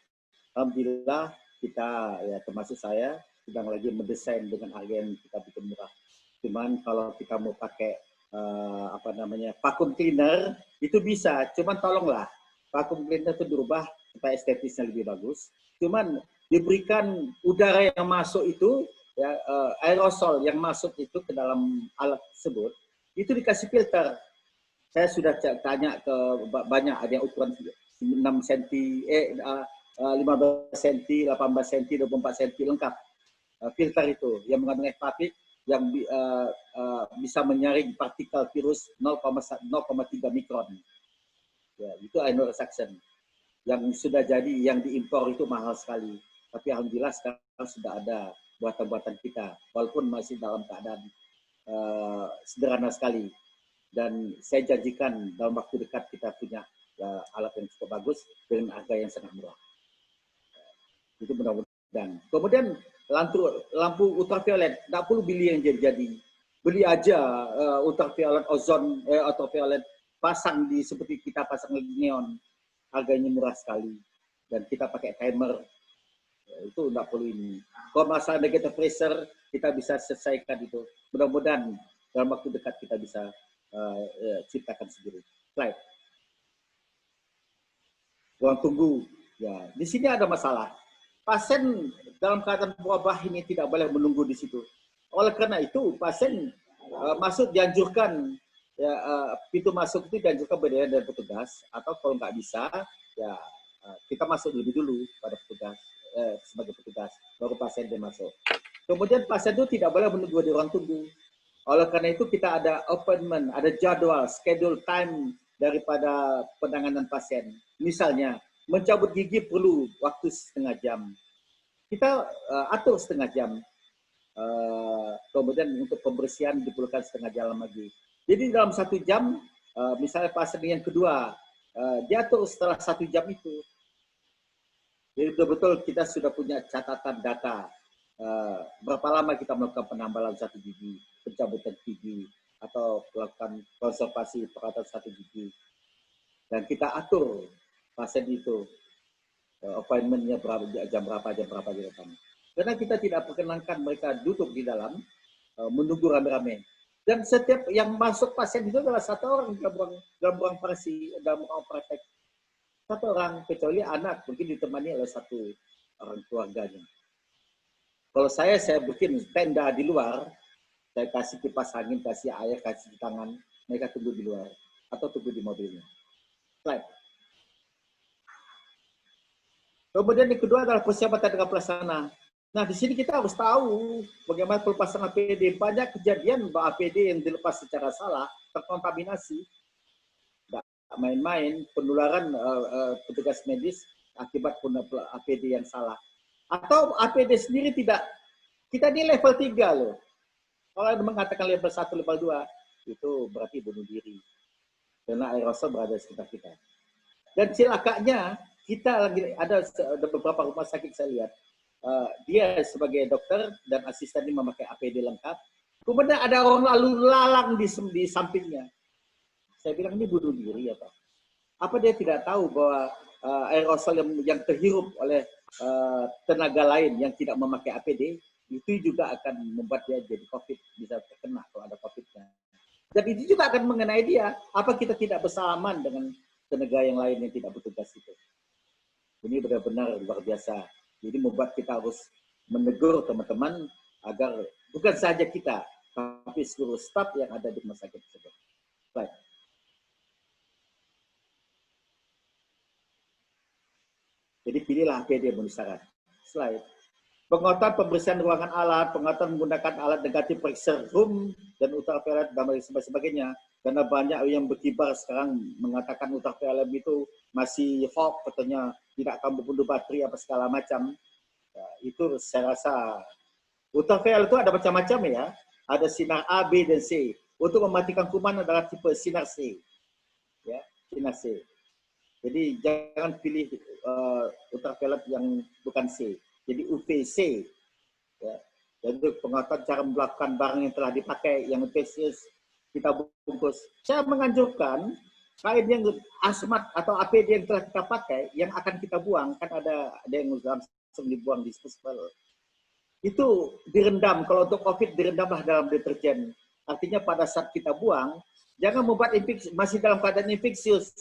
Alhamdulillah kita, ya termasuk saya, sedang lagi mendesain dengan harga yang kita bikin murah. Cuman kalau kita mau pakai vacuum cleaner itu bisa, cuman tolonglah vacuum cleaner itu dirubah supaya estetisnya lebih bagus. Cuman diberikan udara yang masuk itu, ya, aerosol yang masuk itu ke dalam alat tersebut, itu dikasih filter. Saya sudah tanya ke banyak, ada yang ukuran 6 cm, 15 cm, 18 cm, 24 cm lengkap. Filter itu yang mengandung ekstraktif yang bisa menyaring partikel virus 0,3 mikron. Ya, itu aerosuction. Yang sudah jadi, yang diimpor itu mahal sekali. Tapi alhamdulillah sekarang sudah ada buatan-buatan kita, walaupun masih dalam keadaan sederhana sekali. Dan saya janjikan dalam waktu dekat kita punya alat yang cukup bagus dengan harga yang sangat murah. Itu mudah-mudahan. Kemudian lampu ultraviolet, tidak perlu beli yang jadi-jadi. Beli aja ultraviolet ozon, ultraviolet pasang di seperti kita pasang neon. Harganya murah sekali. Dan kita pakai timer. Itu tidak perlu ini. Kalau masalah negative pressure, kita bisa selesaikan itu. Mudah-mudahan dalam waktu dekat kita bisa ciptakan sendiri. Slide. Ruang tunggu. Ya, di sini ada masalah. Pasien dalam keadaan wabah ini tidak boleh menunggu di situ. Oleh karena itu, pasien masuk dianjurkan, ya, pintu masuk itu dianjurkan berdiri dari petugas, atau kalau nggak bisa, ya kita masuk lebih dulu pada petugas, sebagai petugas, baru pasien dia masuk. Kemudian pasien itu tidak boleh menunggu di ruang tunggu. Oleh karena itu kita ada appointment, ada jadwal, schedule time daripada penanganan pasien. Misalnya, mencabut gigi perlu waktu setengah jam. Kita atur setengah jam. Kemudian untuk pembersihan diperlukan setengah jam lagi. Jadi dalam 1 jam, misalnya pasien yang kedua, diatur setelah 1 jam itu. Jadi betul-betul kita sudah punya catatan data. Berapa lama kita melakukan penambalan 1 gigi, pencabutan gigi, atau melakukan konservasi perawatan 1 gigi. Dan kita atur pasien itu appointment-nya jam berapa. Karena kita tidak perkenankan mereka duduk di dalam menunggu rame-rame. Dan setiap yang masuk pasien itu adalah 1 orang dalam ruang praktek. 1 orang, kecuali anak mungkin ditemani oleh 1 orang keluarganya. Kalau saya bikin tenda di luar, saya kasih kipas angin, kasih air, kasih di tangan, mereka tunggu di luar atau tunggu di mobilnya. Slide. Kemudian yang kedua adalah persiapan dengan pelaksana. Nah, di sini kita harus tahu bagaimana pelepasan APD. Banyak kejadian bahwa APD yang dilepas secara salah terkontaminasi. Tidak main-main, penularan petugas medis akibat APD yang salah. Atau APD sendiri tidak. Kita di level 3 loh. Kalau ada mengatakan level 1, level 2, itu berarti bunuh diri. Karena aerosol berada di sekitar kita. Dan celakanya, kita lagi ada beberapa rumah sakit saya lihat, dia sebagai dokter dan asisten ini memakai APD lengkap. Kemudian ada orang lalu lalang di sampingnya. Saya bilang ini bunuh diri ya Pak. Apa dia tidak tahu bahwa aerosol yang terhirup oleh tenaga lain yang tidak memakai APD itu juga akan membuat dia jadi COVID, bisa terkena kalau ada COVID-nya. Dan itu juga akan mengenai dia. Apa kita tidak bersalaman dengan tenaga yang lain yang tidak bertugas itu? Ini benar-benar luar biasa. Jadi membuat kita harus menegur teman-teman agar bukan saja kita, tapi seluruh staf yang ada di rumah sakit tersebut. Baik. Jadi pilihlah APD yang memenuhi syarat. Slide. Penguatan pembersihan ruangan alat, penguatan menggunakan alat negatif pressure room dan ultraviolet dan sebagainya. Karena banyak yang berkibar sekarang mengatakan ultraviolet itu masih hoax, katanya tidak akan membunuh bateri apa segala macam. Ya, itu saya rasa ultraviolet itu ada macam-macam ya. Ada sinar A, B, dan C. Untuk mematikan kuman adalah tipe sinar C. Ya, sinar C. Jadi jangan pilih ultraviolet yang bukan C. Jadi UVC. Ya. Jadi penguatan cara melakukan barang yang telah dipakai, yang UVC kita bungkus. Saya menganjurkan kain yang asmat atau APD yang telah kita pakai, yang akan kita buang, kan ada yang langsung dibuang di disposal. Itu direndam, kalau untuk COVID direndamlah dalam deterjen. Artinya pada saat kita buang, jangan membuat infeksi, masih dalam keadaan infeksius.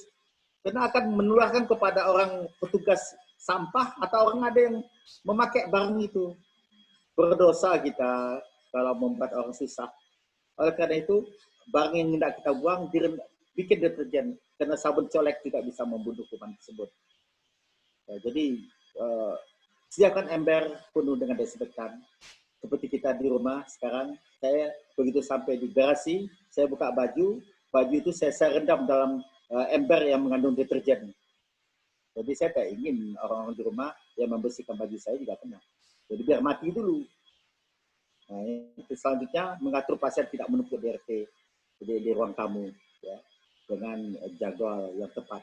Karena akan menularkan kepada orang petugas sampah atau orang ada yang memakai barang itu. Berdosa kita kalau membuat orang susah. Oleh karena itu, barang yang tidak kita buang, bikin deterjen. Karena sabun colek tidak bisa membunuh kuman tersebut. Ya, jadi, sediakan ember penuh dengan desinfektan. Seperti kita di rumah sekarang, saya begitu sampai di garasi, saya buka baju itu saya rendam dalam ember yang mengandung deterjen. Jadi saya tak ingin orang-orang di rumah yang membersihkan baju saya juga kena. Jadi biar mati dulu. Nah, itu selanjutnya mengatur pasien tidak menumpuk di RT, di ruang tamu, ya, dengan jadwal yang tepat.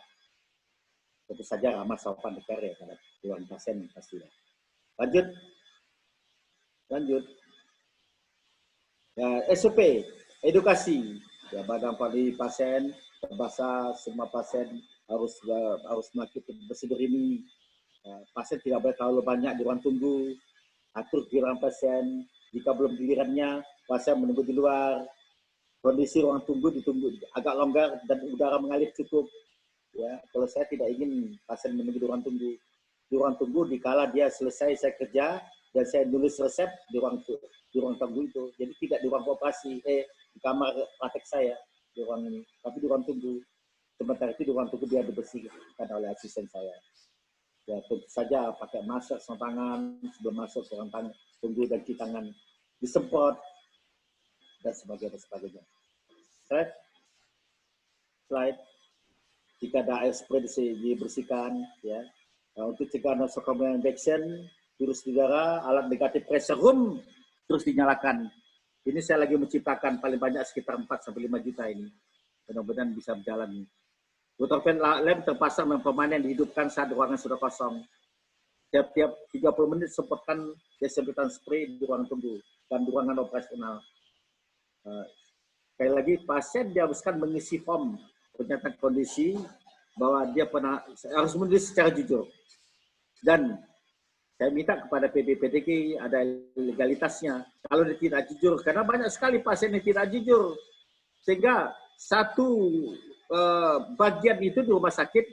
Tentu saja ramah sopan negara ya, terhadap ruang pasien pastinya. Lanjut. Ya, SOP, edukasi. Ya, badan padi pasien, terbasa semua pasien harus melakukan prosedur ini. Pasien tidak boleh terlalu banyak di ruang tunggu. Atur giliran pasien. Jika belum gilirannya, pasien menunggu di luar. Kondisi ruang tunggu ditunggu agak longgar dan udara mengalir cukup. Ya, kalau saya tidak ingin pasien menunggu di ruang tunggu. Di ruang tunggu, dikala dia selesai saya kerja dan saya nulis resep di ruang tunggu itu. Jadi tidak di ruang operasi, di kamar praktek saya, di ruang ini, tapi di ruang tunggu. Sementara itu di ruang tunggu dia dibersihkan oleh asisten saya. Ya, tentu saja pakai masker sarung tangan, sebelum masuk sarung tangan, tunggu dan cuci tangan, disemprot, dan sebagainya. Slide. Jika ada air spray dibersihkan, ya. Nah, untuk cegah nosocomial infection, virus udara, alat negatif pressure room terus dinyalakan. Ini saya lagi menciptakan paling banyak sekitar 4-5 juta ini. Mudah-mudahan bisa berjalan. Ultraviolet lamp terpasang dan permanen dihidupkan saat ruangan sudah kosong. Tiap-tiap 30 menit semprotkan desinfektan spray di ruang tunggu dan di ruangan operasional. Sekali lagi, pasien diharuskan mengisi form pernyataan kondisi bahwa dia harus menulis secara jujur. Dan saya minta kepada PDPDG ada legalitasnya. Kalau dia tidak jujur, karena banyak sekali pasien yang tidak jujur. Sehingga satu bagian itu di rumah sakit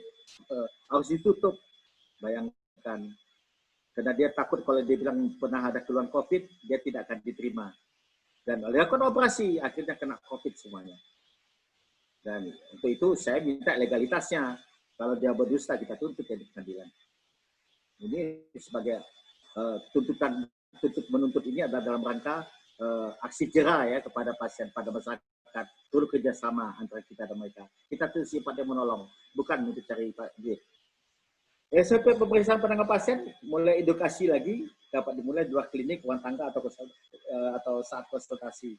harus ditutup. Bayangkan. Karena dia takut kalau dia bilang pernah ada keluhan COVID, dia tidak akan diterima. Dan dilakukan operasi, akhirnya kena COVID semuanya. Dan untuk itu saya minta legalitasnya. Kalau dia berdusta, kita tuntut di pengadilan. Ini sebagai tuntutan menuntut ini adalah dalam rangka aksi jera ya kepada pasien, pada masyarakat, turut kerjasama antara kita dan mereka. Kita tuh sifatnya menolong, bukan untuk cari duit. SOP pemeriksaan penanganan pasien mulai edukasi lagi, dapat dimulai di luar klinik, ruang tangga atau saat konsultasi.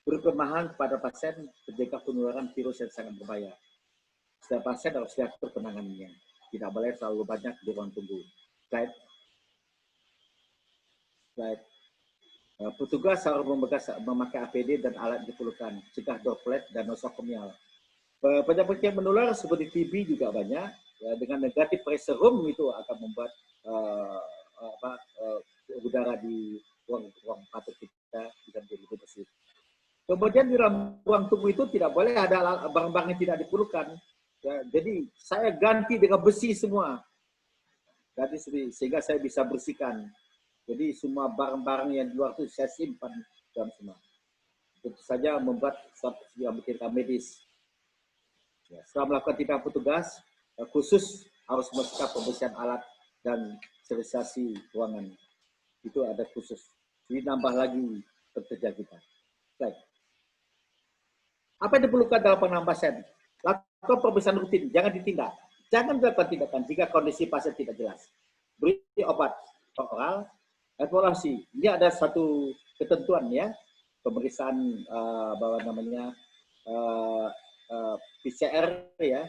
Beri pemahaman kepada pasien terjaga penularan virus yang sangat berbahaya. Setiap pasien harus diatur penanganannya. Tidak boleh terlalu banyak di ruang tunggu. Slide. Petugas harus memakai APD dan alat diperlukan, cegah droplet dan nosocomial. Penyakit yang menular seperti TB juga banyak. Ya, dengan negatif pressure room itu akan membuat udara di ruang patut kita bisa menjadi lebih bersih. Kemudian di ruang tunggu itu tidak boleh ada barang-barang yang tidak diperlukan. Ya, jadi saya ganti dengan besi semua. Sehingga saya bisa bersihkan. Jadi semua barang-barang yang di luar itu saya simpan dalam semua. Tentu saja membuat suatu yang berkaitan medis. Ya, setelah melakukan tindakan petugas, khusus harus melakukan pembersihan alat dan sterilisasi ruangan. Itu ada khusus. Jadi nambah lagi pekerja kita. Baik. Apa yang diperlukan dalam penanganan pasien? Lakukan pemeriksaan rutin, jangan ditindak. Jangan dilakukan tindakan jika kondisi pasien tidak jelas. Beri obat oral, evaluasi. Ini ada satu ketentuan ya, pemeriksaan PCR ya,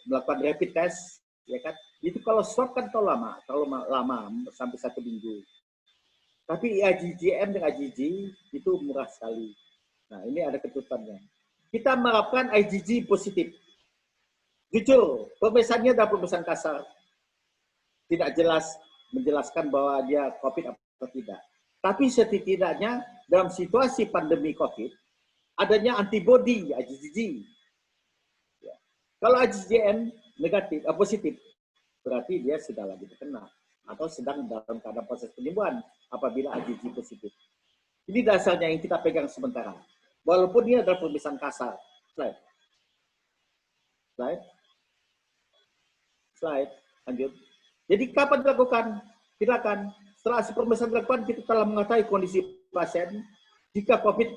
melakukan rapid test, ya kan? Itu kalau swab kan terlalu lama sampai 1 minggu. Tapi IgG-M dan IgG itu murah sekali. Nah ini ada ketentuannya. Kita menerapkan IgG positif. Jujur, pemeriksaannya adalah pemeriksaan kasar. Tidak jelas menjelaskan bahwa dia COVID atau tidak. Tapi setidaknya dalam situasi pandemi COVID, adanya antibodi IgG. Ya. Kalau IgG-M negatif, positif, berarti dia sudah lagi terkena atau sedang dalam keadaan proses penyembuhan apabila IgG positif. Ini dasarnya yang kita pegang sementara. Walaupun ini adalah pemeriksaan kasar. Slide. Lanjut. Jadi kapan dilakukan? Silakan. Setelah pemeriksaan dilakukan, kita telah mengetahui kondisi pasien. Jika COVID,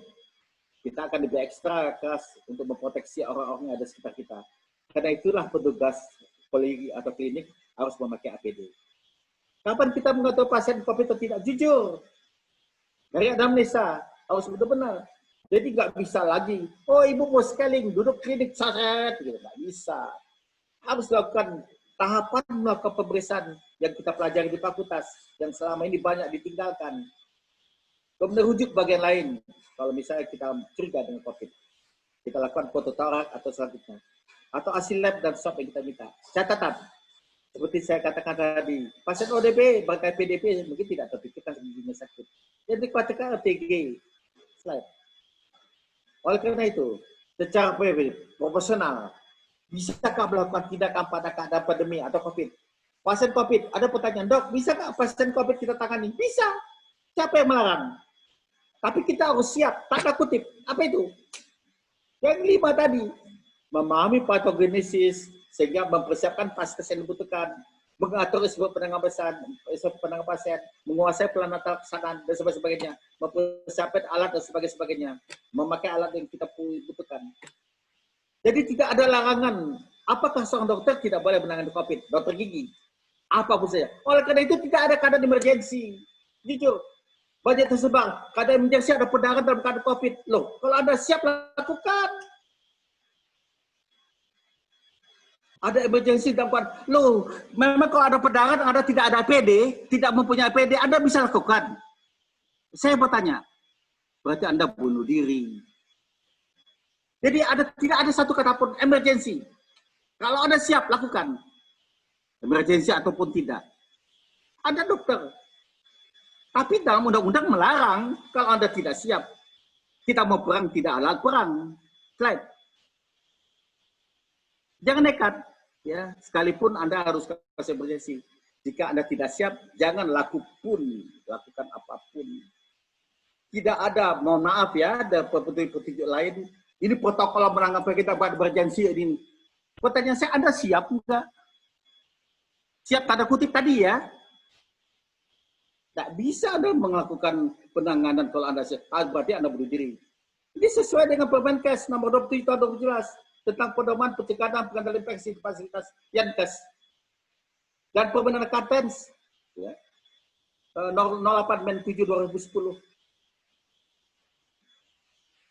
kita akan lebih ekstra keras untuk memproteksi orang-orang yang ada di sekitar kita. Karena itulah petugas poli atau klinik harus memakai APD. Kapan kita mengetahui pasien COVID atau tidak? Jujur. Dari anamnesa harus benar-benar. Jadi nggak bisa lagi, oh ibu mau scaling, duduk klinik saset, gitu. Nggak bisa. Harus lakukan tahapan melakukan pemeriksaan yang kita pelajari di fakultas, yang selama ini banyak ditinggalkan. Kemudian rujuk bagian lain, kalau misalnya kita curiga dengan COVID. Kita lakukan fototorak atau selanjutnya. Atau hasil lab dan swab yang kita minta. Catatan, seperti saya katakan tadi, pasien ODP, bahkan PDP mungkin tidak terpikirkan giginya sakit. Jadi dikatakan OTG. Slide. Oleh karena itu, secara profesional, bisakah melakukan tindakan pada keadaan pandemi atau COVID? Pasien COVID, ada pertanyaan, dok, bisakah pasien COVID kita tangani? Bisa. Siapa yang melarang? Tapi kita harus siap, tanda kutip. Apa itu? Yang 5 tadi, memahami patogenesis, sehingga mempersiapkan fasilitas yang dibutuhkan, mengatur risiko penanganan pasien, menguasai pelaksanaan dan sebagainya, mempersiapkan alat dan sebagainya, memakai alat yang kita butuhkan. Jadi tidak ada larangan. Apakah seorang dokter tidak boleh menangani COVID? Dokter gigi, apapun saja. Oleh karena itu tidak ada keadaan emergensi. Jujur, banyak tersebar. Keadaan emergensi ada perdarahan dalam keadaan COVID. Loh, kalau Anda siap lakukan. Ada emergensi dalam keadaan, loh, memang kalau ada perdarahan, Anda tidak ada APD, tidak mempunyai APD, Anda bisa lakukan. Saya bertanya, berarti Anda bunuh diri. Jadi tidak ada satu kata pun emergensi. Kalau Anda siap, lakukan. Emergensi ataupun tidak. Anda dokter. Tapi dalam undang-undang melarang kalau Anda tidak siap. Kita mau perang, tidak alat perang. Slide. Jangan nekat. Ya, sekalipun Anda harus kasih emergensi. Jika Anda tidak siap, jangan lakukan apapun. Tidak ada, mohon maaf ya, ada petunjuk-petunjuk lain. Ini protokol menanggapi kita buat emergensi ini. Pertanyaan saya, Anda siap enggak? Siap tanda kutip tadi ya? Tidak bisa Anda melakukan penanganan kalau Anda siap. Berarti Anda bunuh diri. Ini sesuai dengan Permenkes nomor 27 tahun 2017 tentang pedoman pencegahan pengendalian infeksi di fasilitas Yankes dan Permendak Kartens ya, 08 Men 7 2010.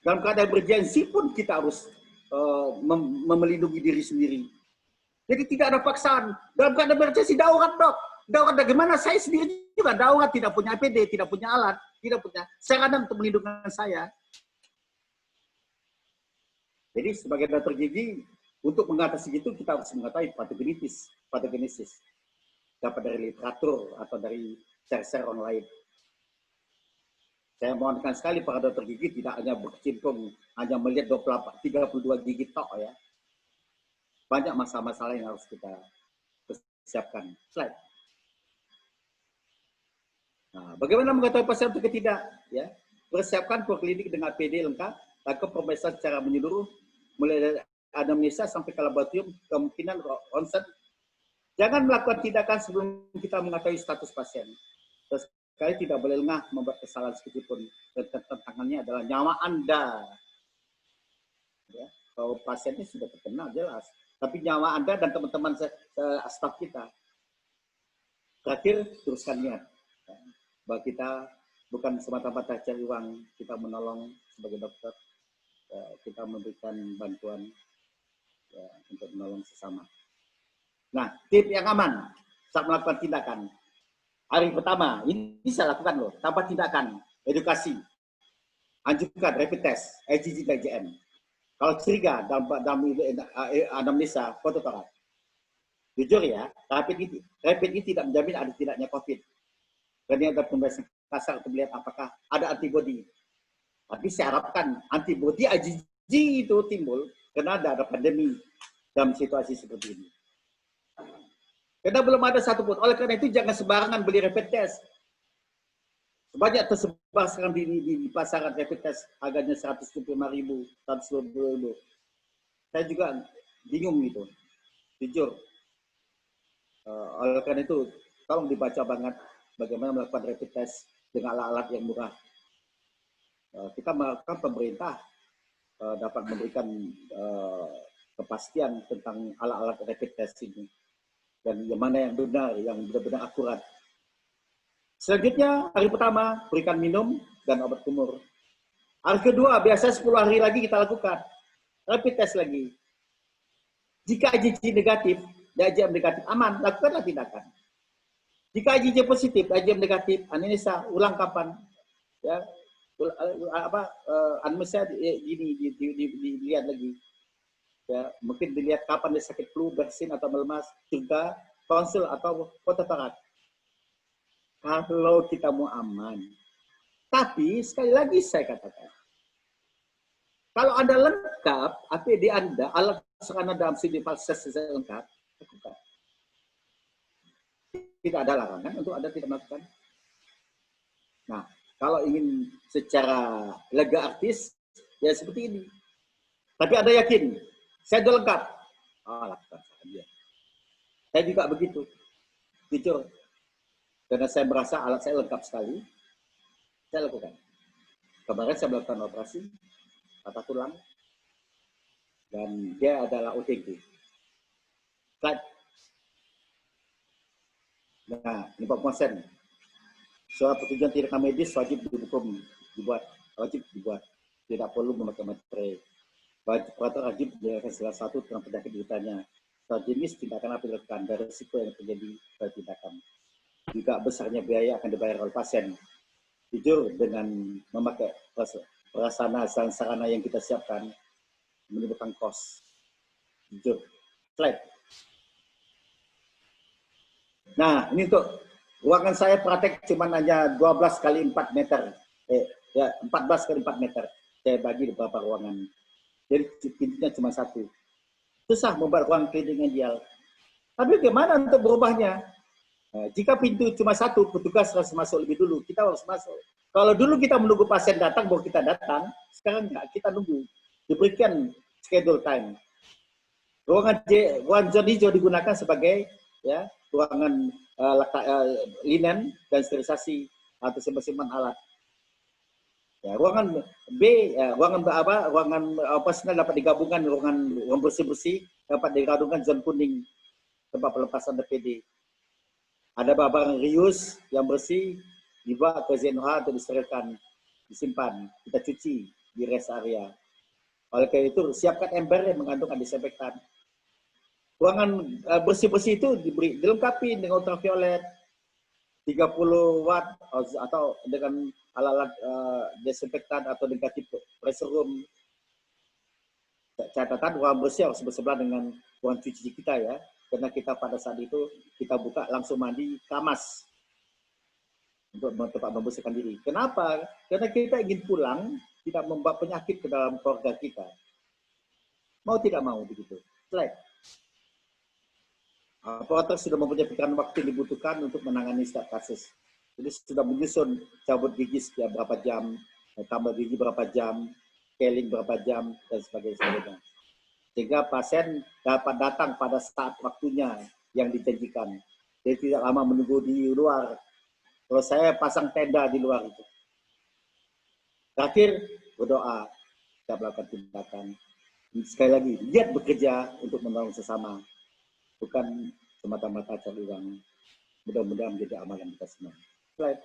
Dalam keadaan emergensi pun kita harus melindungi diri sendiri. Jadi tidak ada paksaan. Dalam keadaan emergensi darurat dok. Darurat bagaimana? Saya sendiri juga darurat, tidak punya APD, tidak punya alat, tidak punya sarana untuk melindungi saya. Jadi sebagai dokter gigi, untuk mengatasi itu kita harus mengetahui patogenesis. Dapat dari literatur atau dari share-share online. Saya mohonkan sekali para dokter gigi tidak hanya berkecimpung, hanya melihat 32 gigi tok ya. Banyak masalah-masalah yang harus kita persiapkan. Slide. Nah, bagaimana mengetahui pasien atau tidak? Ya, persiapkan proklinik dengan APD lengkap, lakukan pemeriksaan secara menyeluruh, mulai dari anamnesa sampai ke laboratorium, kemungkinan ronsen. Jangan melakukan tindakan sebelum kita mengetahui status pasien. Sekali tidak boleh lengah membuat kesalahan sedikitpun. Tantangannya adalah nyawa Anda. Ya, kalau pasiennya sudah terkenal jelas, tapi nyawa Anda dan teman-teman staf kita. Terakhir, teruskan niat. Bahwa kita bukan semata-mata cari uang, kita menolong sebagai dokter, kita memberikan bantuan ya, untuk menolong sesama. Nah, tip yang aman saat melakukan tindakan. Hari pertama, ini bisa lakukan loh, tanpa tindakan, edukasi. Anjurkan rapid test, IgG dan IgM. Kalau curiga dalam anamnesa, fototorak. Jujur ya, rapid ini tidak menjamin ada tidaknya COVID. Dan ada pemeriksaan kasar untuk melihat apakah ada antibodi. Tapi saya harapkan antibodi IgG itu timbul karena ada pandemi dalam situasi seperti ini. Karena belum ada satupun. Oleh karena itu jangan sembarangan beli rapid test. Sebanyak tersebar sekarang di pasaran rapid test harganya 125.000, 120.000. Saya juga bingung gitu, jujur. Oleh karena itu tolong dibaca banget bagaimana melakukan rapid test dengan alat-alat yang murah. Kita melakukan pemerintah dapat memberikan kepastian tentang alat-alat rapid test ini. Dan yang mana yang benar, yang benar-benar akurat. Selanjutnya, hari pertama, berikan minum dan obat kumur. Hari kedua, biasa 10 hari lagi kita lakukan. Rapid test lagi. Jika IgG negatif, dan IgM negatif, aman, lakukanlah tindakan. Jika IgG positif, IgM negatif, anamnesa, ulang kapan? Ya, anamnesa dilihat lagi. Ya, mungkin dilihat kapan dia sakit flu, bersin atau melemas, juga konsul atau fototorak. Kalau kita mau aman. Tapi sekali lagi saya katakan, kalau Anda lengkap, APD Anda, alat Anda dalam studi fase lengkap, lakukan. Tidak ada larangan untuk Anda tidak melakukan. Nah, kalau ingin secara lega artis, ya seperti ini. Tapi Anda yakin, saya sudah lengkap. Lakukan saja. Saya juga begitu. Jujur. Karena saya merasa alat saya lengkap sekali, saya lakukan. Kemarin saya melakukan operasi patah tulang, dan dia adalah OTG. Nah, ini Pak Konsen. Soal persetujuan tindakan medis wajib dibuat. Tidak perlu memakai materai. Peraturan wajib dilakukan salah satu tentang penyakit ditanya. Soal jenis tindakan apa dilakukan dan risiko yang terjadi pada tindakan. Juga besarnya biaya akan dibayar oleh pasien. Jujur, dengan memakai prasarana dan sarana yang kita siapkan menimbulkan kos. Jujur. Slide. Nah, ini untuk ruangan saya praktek cuma hanya 12 kali 4 meter. 14 kali 4 meter. Saya bagi di beberapa ruangan. Jadi pintunya cuma satu. Susah membuat ruang klinik yang ideal. Tapi bagaimana untuk berubahnya? Jika pintu cuma satu, petugas harus masuk lebih dulu. Kita harus masuk. Kalau dulu kita menunggu pasien datang, baru kita datang. Sekarang enggak, kita nunggu. Diberikan schedule time. Ruangan zona hijau digunakan sebagai ya ruangan linen dan sterilisasi atau simpan alat. Ya, ruangan B, ya, ruangan operasional dapat digabungkan ruangan bersih-bersih, dapat digabungkan zona kuning tempat pelepasan DPD. Ada barang reuse yang bersih dibawa ke ZNH untuk disterilkan, disimpan, kita cuci di rest area. Oleh karena itu siapkan ember yang mengandung disinfektan. Ruangan bersih-bersih itu dilengkapi dengan ultraviolet 30 watt atau dengan alat-alat desinfektan atau negatif pressure room. Catatan ruang bersih harus bersebelah dengan ruang cuci kita ya. Karena kita pada saat itu kita buka langsung mandi kamas untuk tempat membersihkan diri. Kenapa? Karena kita ingin pulang tidak membawa penyakit ke dalam keluarga kita. Mau tidak mau begitu. Slide. Operator sudah mempunyai pikiran waktu yang dibutuhkan untuk menangani setiap kasus. Jadi sudah menyusun cabut gigi setiap berapa jam, tambah gigi berapa jam, scaling berapa jam, dan sebagainya. Sehingga pasien dapat datang pada saat waktunya yang dijanjikan. Jadi tidak lama menunggu di luar. Kalau saya pasang tenda di luar itu. Terakhir, berdoa, kita melakukan tindakan. Sekali lagi, niat bekerja untuk menolong sesama. Bukan semata-mata cari uang. Mudah-mudahan menjadi amalan kita semua. Slide.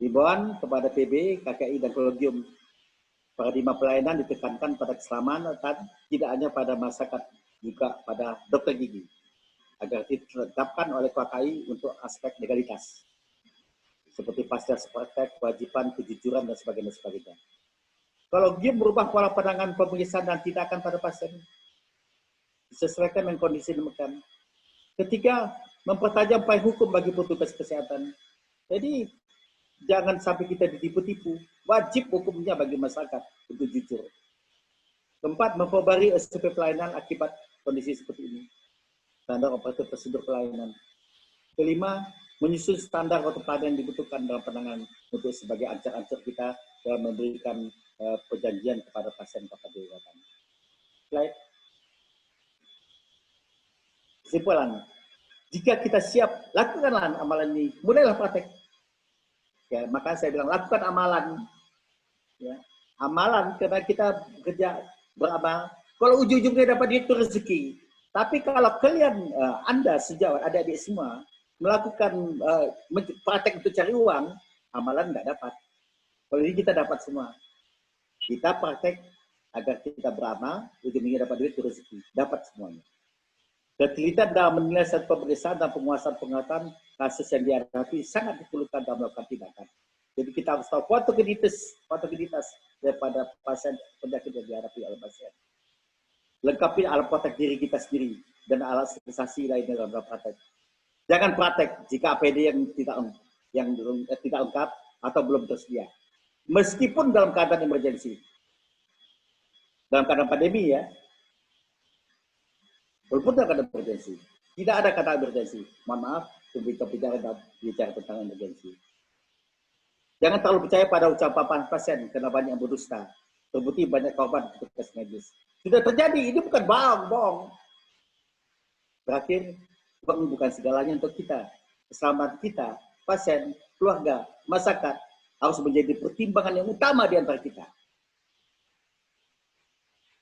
Himbauan kepada PB, KKI, dan Kolegium. Paradigma pelayanan ditekankan pada keselamatan, tidak hanya pada masyarakat, juga pada dokter gigi. Agar ditetapkan oleh KKI untuk aspek legalitas. Seperti fasilitas praktek, kewajiban, kejujuran, dan sebagainya. Kalau dia merubah pola penanganan pemeriksaan dan tindakan pada pasien, disesuaikan dengan kondisi demikian. Ketiga, mempertajam payung hukum bagi petugas kesehatan. Jadi, jangan sampai kita ditipu-tipu. Wajib hukumnya bagi masyarakat untuk jujur. Keempat, memperbarui SOP pelayanan akibat kondisi seperti ini. Standar operatif prosedur pelayanan. Kelima, menyusun standar atau pelayanan yang dibutuhkan dalam penanganan untuk sebagai ancur-ancur kita dalam memberikan perjanjian kepada pasien pada dirawatan. Slide. Kesimpulan, jika kita siap, lakukanlah amalan ini, mulailah praktek. Ya, maka saya bilang lakukan amalan. Ya, amalan karena kita bekerja beramal. Kalau ujung-ujungnya dapat itu rezeki. Tapi kalau kalian, Anda sejawat, adik-adik semua, melakukan praktek untuk cari uang, amalan nggak dapat. Kalau ini kita dapat semua. Kita praktek agar kita beramal, ujung-ujungnya dapat duit itu rezeki. Dapat semuanya. Ketelitian dalam menilai satu pemeriksaan dan penguasaan pengetahuan kasus yang dihadapi sangat diperlukan dalam melakukan tindakan. Jadi kita harus tahu patogenitas daripada pasien penyakit yang dihadapi oleh pasien. Lengkapi alat praktek diri kita sendiri dan alat sterilisasi lainnya dalam praktek. Jangan praktek jika APD yang tidak lengkap atau belum tersedia. Meskipun dalam keadaan emergensi. Dalam keadaan pandemi ya. Walaupun dalam keadaan emergensi. Tidak ada kata emergensi. Mohon maaf, kita bicara tentang emergensi. Jangan terlalu percaya pada ucapan pasien karena banyak yang berdusta. Terbukti banyak korban petugas medis. Sudah terjadi, ini bukan bohong. Terakhir, uang bukan segalanya untuk kita. Keselamatan kita, pasien, keluarga, masyarakat harus menjadi pertimbangan yang utama di antara kita.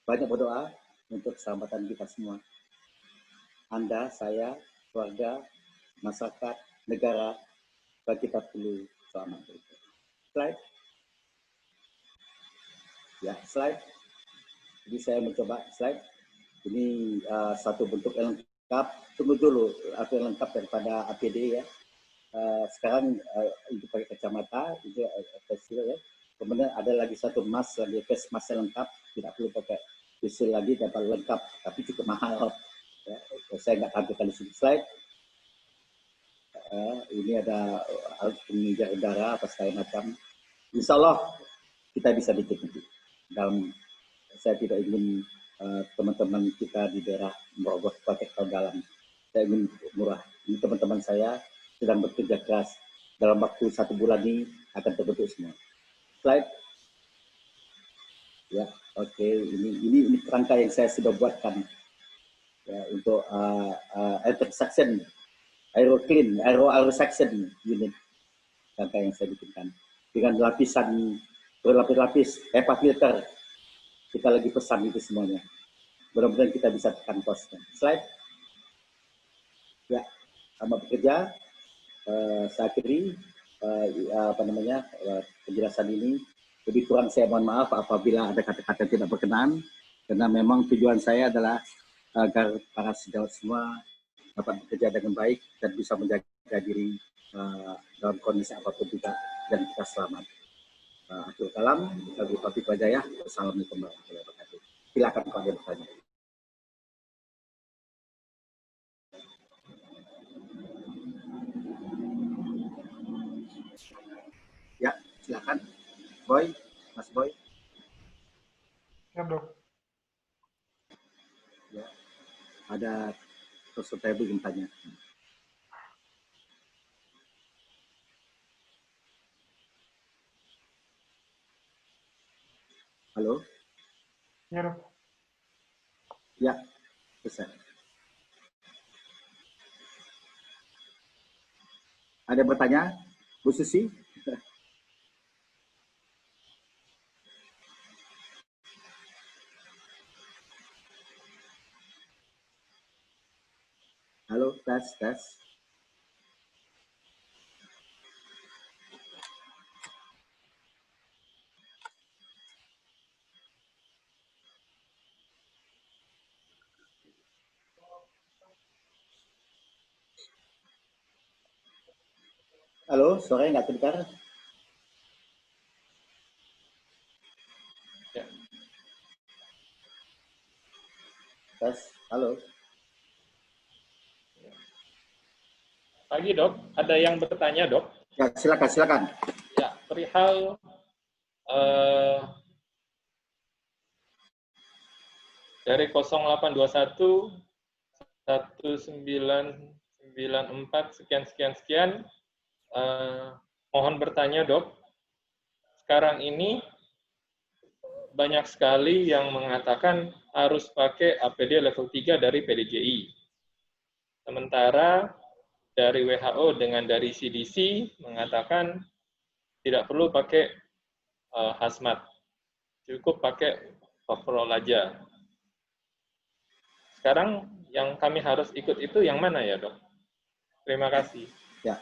Banyak berdoa untuk keselamatan kita semua. Anda, saya, keluarga, masyarakat, negara, kita perlu selamat. Slide. Ya, slide. Jadi saya mencoba slide. Ini satu bentuk yang lengkap. Tunggu dulu, atau yang lengkap daripada APD ya. Sekarang itu pakai kacamata, itu facial ya. Kemudian ada lagi satu mask, lagi face mask yang lengkap. Tidak perlu pakai facial lagi, dapat lengkap, tapi cukup mahal. Ya, saya nggak tampilkan di slide. Ini ada penginjak udara apa segala macam. Insya Allah kita bisa bikin itu. Dalam saya tidak ingin teman-teman kita di daerah merogoh pakai tahun dalam. Saya ingin murah. Ini teman-teman saya sedang bekerja keras. Dalam waktu 1 bulan ini akan terbentuk semua. Slide. Ya, oke. Ini kerangka yang saya sudah buatkan ya, untuk intersection, aerosection unit. Kerangka yang saya bikinkan. Dengan lapisan berlapis-lapis, HEPA filter. Kita lagi pesan itu semuanya. Mudah-mudahan kita bisa tekan kosnya. Slide. Ya, sama bekerja. Saya akhiri penjelasan ini. Lebih kurang saya mohon maaf apabila ada kata-kata tidak berkenan. Karena memang tujuan saya adalah agar para sejawat semua dapat bekerja dengan baik dan bisa menjaga diri dalam kondisi apapun juga dan kita selamat. Akhirul kalam, Abu Taufik Wajayah. Assalamualaikum warahmatullahi wabarakatuh. Silakan kalau ada bertanya. Ya, silakan. Boy, Mas Boy. Ya, Dok. Ya. Ada peserta yang ingin tanya. Ya, dok. Ya, bisa. Ada yang bertanya? Bu Susi? Halo, tes, tes. Halo, suaranya nggak terdengar? Ya. Tes, halo. Pagi dok, ada yang bertanya dok? Ya, silakan, silakan. Ya, perihal dari 0821 1994 sekian, mohon bertanya dok, sekarang ini banyak sekali yang mengatakan harus pakai APD level 3 dari PDGI. Sementara dari WHO dengan dari CDC mengatakan tidak perlu pakai hazmat, cukup pakai overall aja. Sekarang yang kami harus ikut itu yang mana ya dok? Terima kasih. Ya.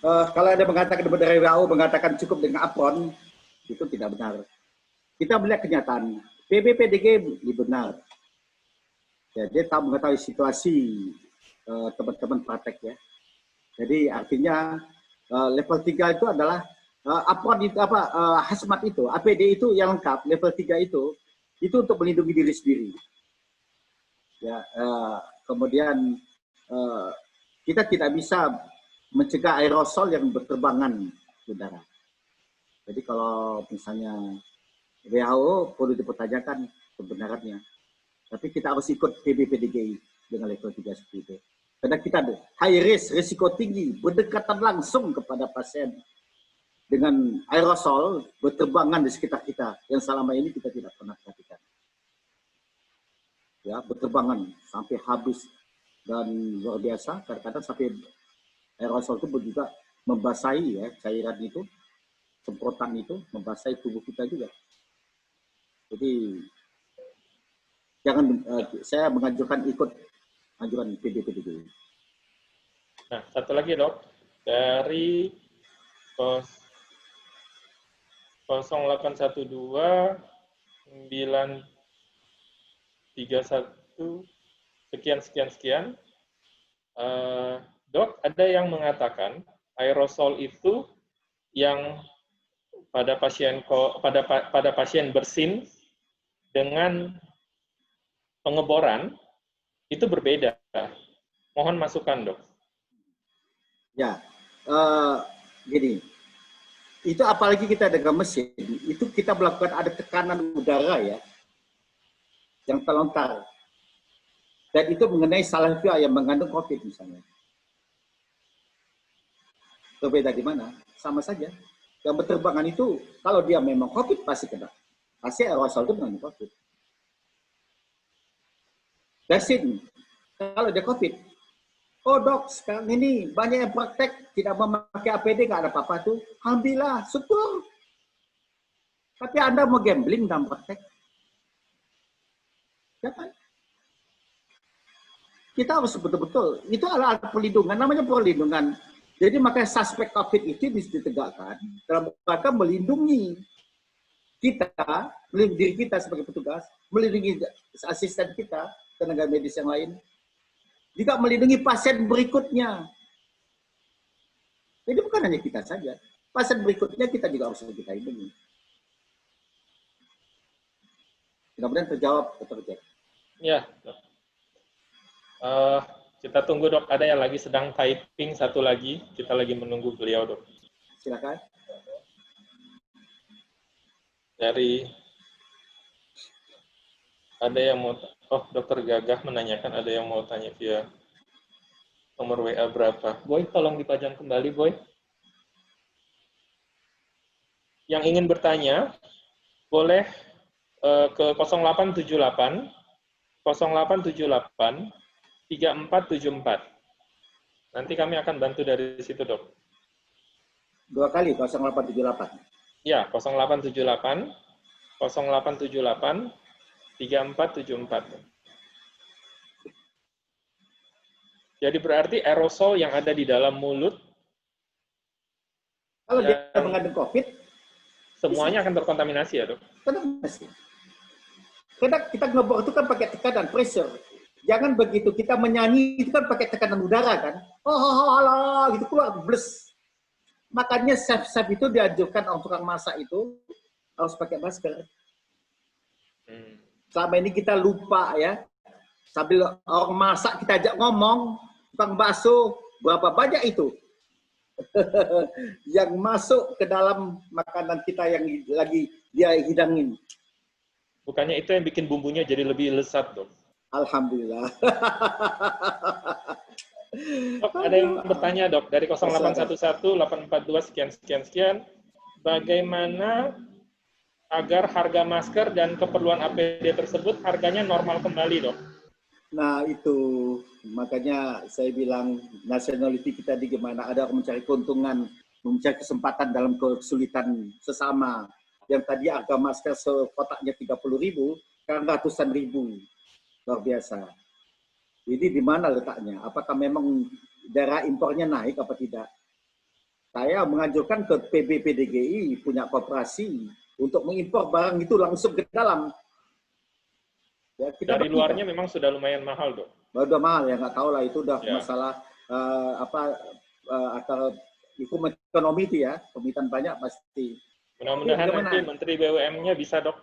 Kalau ada mengatakan dari WHO mengatakan cukup dengan apron, itu tidak benar. Kita melihat kenyataan. PBPDG benar. Ya, dia tahu mengetahui situasi teman-teman praktek ya. Jadi artinya level 3 itu adalah apron itu hazmat itu, APD itu yang lengkap. Level 3 itu untuk melindungi diri sendiri. Ya, kemudian kita tidak bisa mencegah aerosol yang berterbangan di udara. Jadi kalau misalnya WHO perlu dipertanyakan kebenarannya. Tapi kita harus ikut PBPDGI dengan level 3 seperti itu. Karena kita high risk, risiko tinggi, berdekatan langsung kepada pasien dengan aerosol berterbangan di sekitar kita yang selama ini kita tidak pernah perhatikan. Ya, berterbangan sampai habis dan luar biasa. Kadang-kadang sampai aerosol itu juga membasahi ya cairan itu, semprotan itu membasahi tubuh kita juga. Jadi jangan saya menganjurkan ikut anjuran PBPDG. Nah, satu lagi dok, dari 0812 931 sekian. Dok, ada yang mengatakan aerosol itu yang pada pasien bersin dengan pengeboran itu berbeda. Mohon masukan dok. Ya, gini, itu apalagi kita dengan mesin, itu kita melakukan ada tekanan udara ya, yang terlontar. Dan itu mengenai salvia yang mengandung COVID misalnya. Berbeda di mana? Sama saja. Yang berterbangan itu, kalau dia memang COVID pasti kena. Pasti aerosol itu mengandung COVID. Vaksin, kalau dia COVID, oh dok, sekarang ini banyak yang praktek tidak memakai APD, nggak ada apa-apa tuh. Alhamdulillah, syukur. Tapi Anda mau gambling dalam praktek? Ya kan? Kita harus betul-betul, itu adalah perlindungan, namanya perlindungan. Jadi makanya suspek COVID itu bisa ditegakkan dalam rangka melindungi kita, melindungi diri kita sebagai petugas, melindungi asisten kita, tenaga medis yang lain, juga melindungi pasien berikutnya. Jadi bukan hanya kita saja, pasien berikutnya kita juga harus kita lindungi. Mudah-mudahan terjawab, Dr. Jack. Ya, kita tunggu dok, ada yang lagi sedang typing satu lagi, kita lagi menunggu beliau dok. Silakan. Dari ada yang mau, dokter Gagah menanyakan ada yang mau tanya via nomor WA berapa. Boy, tolong dipajang kembali Boy. Yang ingin bertanya, boleh ke 0878 0878 3474. Nanti kami akan bantu dari situ, Dok. 2 kali 0878. Ya, 0878 0878 3474. Jadi berarti aerosol yang ada di dalam mulut Kalau dia yang mengandung COVID, semuanya akan terkontaminasi ya, Dok? kontaminasi. Karena kita ngebor itu kan pakai tekanan, pressure. Jangan begitu, kita menyanyi itu kan pakai tekanan udara kan. Oh, gitu keluar, bles. Makanya chef-chef itu dianjurkan untuk tukang masak itu harus pakai masker. Selama ini kita lupa ya, sambil orang masak kita ajak ngomong, tukang bakso, berapa banyak itu yang masuk ke dalam makanan kita yang lagi dia hidangin. Bukannya itu yang bikin bumbunya jadi lebih lezat, Dok? Alhamdulillah. Dok, ada yang bertanya, Dok, dari 0811 842 sekian, bagaimana agar harga masker dan keperluan APD tersebut harganya normal kembali, Dok? Nah itu, makanya saya bilang nationality kita di gimana, ada orang mencari keuntungan, mencari kesempatan dalam kesulitan sesama. Yang tadi harga masker sekotaknya 30.000, sekarang ratusan ribu. Luar biasa. Jadi di mana letaknya? Apakah memang daerah impornya naik apa tidak? Saya menganjurkan ke PBPDGI punya koperasi untuk mengimpor barang itu langsung ke dalam. Ya, kita dari luarnya memang sudah lumayan mahal, Dok. Udah mahal ya, nggak tahu lah itu udah Ya. masalah atau hukum ekonomi itu ya, permintaan banyak pasti. Mudah-mudahan nanti Menteri BUMN-nya bisa, Dok.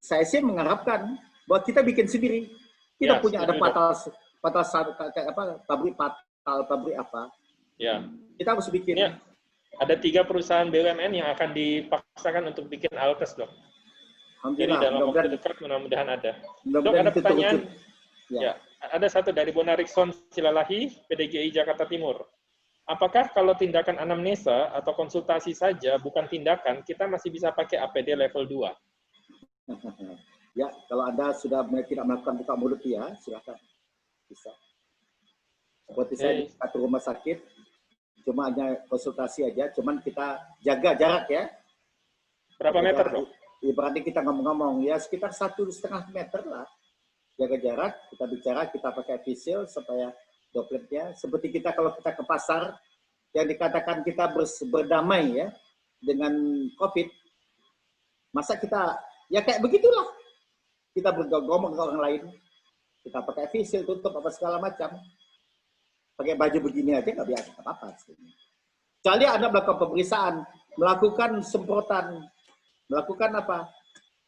Saya sih mengharapkan bahwa kita bikin sendiri. Kita Ya, punya ada setuju, pabrik apa. Ya. Kita harus bikin. Ya. Ada 3 perusahaan BUMN yang akan dipaksakan untuk bikin alkes, Dok. Jadi Alhamdulillah. dalam waktu dekat mudah-mudahan ada. Dok, Mudah-mudahan ada itu pertanyaan. terwujud. Ya, ada satu dari Bonarikson Silalahi, PDGI Jakarta Timur. Apakah kalau tindakan anamnesa atau konsultasi saja bukan tindakan, kita masih bisa pakai APD level 2? Ya, kalau Anda sudah tidak melakukan buka mulut ya, silakan. Bisa. Seperti saya di satu rumah sakit, cuma hanya konsultasi aja, cuman kita jaga jarak ya. Berapa meter, Dok? Berarti kita ngomong-ngomong, ya sekitar 1,5 meter lah. Jaga jarak, kita bicara, kita pakai facial supaya dropletnya. Seperti kita kalau kita ke pasar, yang dikatakan kita berdamai ya dengan COVID, masa kita, ya kayak begitulah. Kita ngomong ke orang lain, kita pakai facial, tutup apa segala macam. Pakai baju begini aja nggak biasa apa-apa. Kecuali Anda melakukan pemeriksaan, melakukan semprotan, melakukan apa?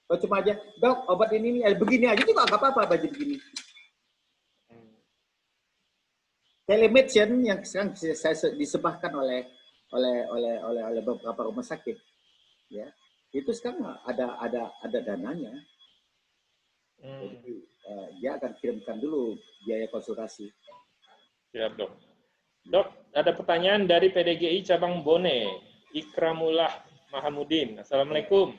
Kalau cuma aja, Dok, obat ini begini aja juga nggak apa-apa baju begini. Telemedicine yang sekarang saya disebahkan oleh beberapa rumah sakit, ya itu sekarang ada dananya. Jadi dia akan kirimkan dulu biaya konsultasi. Siap, Dok. Dok, ada pertanyaan dari PDGI Cabang Bone, Ikramullah Mahamudin. Assalamualaikum.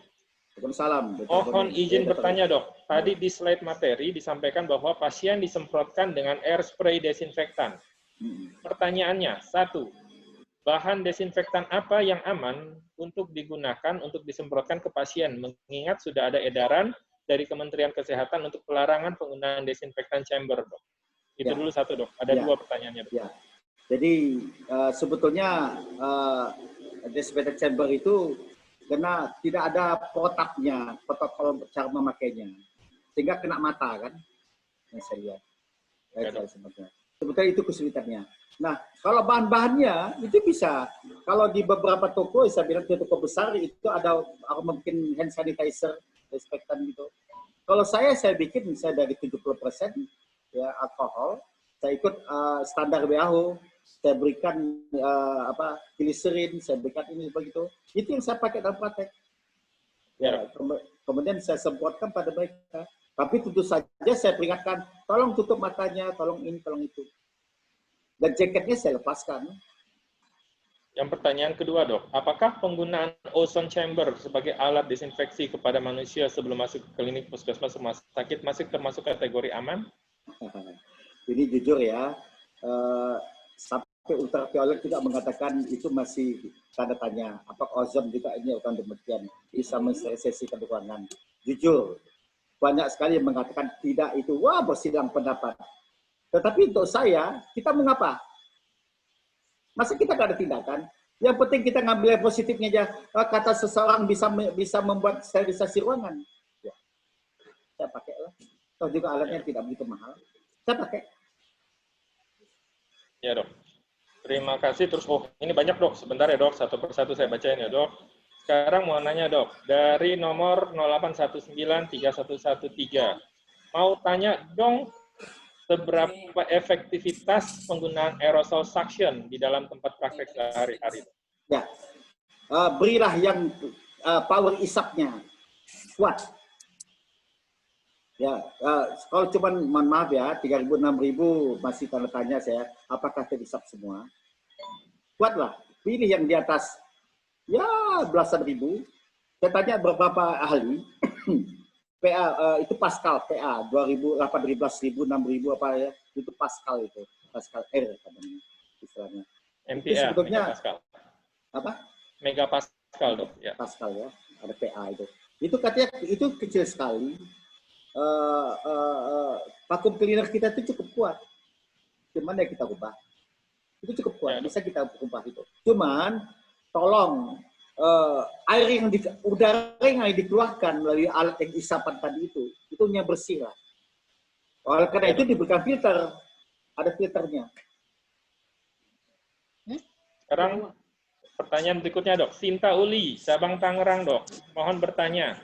Waalaikumsalam. Mohon izin bertanya, Dok. Tadi di slide materi disampaikan bahwa pasien disemprotkan dengan air spray desinfektan. Pertanyaannya, 1. Bahan desinfektan apa yang aman untuk digunakan untuk disemprotkan ke pasien, mengingat sudah ada edaran dari Kementerian Kesehatan untuk pelarangan penggunaan desinfektan chamber, Dok. Itu Ya. dulu satu, Dok. Ada Ya. 2 pertanyaannya, Dok. Ya. Jadi sebetulnya desinfektan chamber itu karena tidak ada protapnya, protokol cara memakainya, sehingga kena mata kan, yang saya lihat. Sebetulnya itu kesulitannya. Nah, kalau bahan-bahannya itu bisa. Kalau di beberapa toko, saya bilang di toko besar itu ada mungkin hand sanitizer, desinfektan gitu. Kalau saya bikin saya dari 70% ya alkohol. Saya ikut standar WHO. Saya berikan glycerin, saya berikan ini begitu. Itu yang saya pakai dalam praktek. Ya, kemudian saya semprotkan pada mereka. Tapi tentu saja saya peringatkan, tolong tutup matanya, tolong ini, tolong itu. Dan jaketnya saya lepaskan. Yang pertanyaan kedua, Dok. Apakah penggunaan ozone chamber sebagai alat desinfeksi kepada manusia sebelum masuk ke klinik puskesmas rumah sakit masih termasuk kategori aman? Ini jujur ya, sampai ultraviolet juga mengatakan itu masih tanda tanya. Apakah ozon juga ini akan demikian bisa mensterilisasikan ruangan? Jujur, banyak sekali yang mengatakan tidak itu. Wah, bersidang pendapat. Tetapi untuk saya, kita mengapa? Masa kita tidak ada tindakan? Yang penting kita ngambil yang positifnya aja. Kata seseorang bisa membuat sterilisasi ruangan. Ya, saya pakai lah. Atau juga alatnya tidak begitu mahal. Saya pakai. Ya, Dok. Terima kasih. Terus, ini banyak, Dok. Sebentar ya, Dok. Satu persatu saya bacain ya, Dok. Sekarang mau nanya, Dok. Dari nomor 08193113. Mau tanya dong, seberapa efektivitas penggunaan aerosol suction di dalam tempat praktek sehari-hari? Ya, berilah yang power isapnya kuat. Ya, kalau cuma mohon maaf ya, 3.000, 6.000 masih tanda tanya saya, apakah terisap semua? Kuatlah, pilih yang di atas, ya belasan ribu. Saya tanya beberapa ahli, PA itu Pascal, PA 2.000, 18.000, 6.000 apa ya, itu Pascal itu, Pascal R katanya istilahnya. MPA, Itu sebetulnya Megapascal. apa? Megapascal, Dok. Ya. Pascal ya, ada PA itu. Itu katanya itu kecil sekali. Vacuum cleaner kita itu cukup kuat. Cuman ya kita ubah. Itu cukup kuat, bisa kita ubah itu. Cuman tolong air yang udara yang dikeluarkan melalui alat yang isapan tadi itu hanya bersih lah. Oleh karena itu diberikan filter, ada filternya. Sekarang pertanyaan berikutnya, Dok. Sinta Uli, Sabang Tangerang, Dok. Mohon bertanya,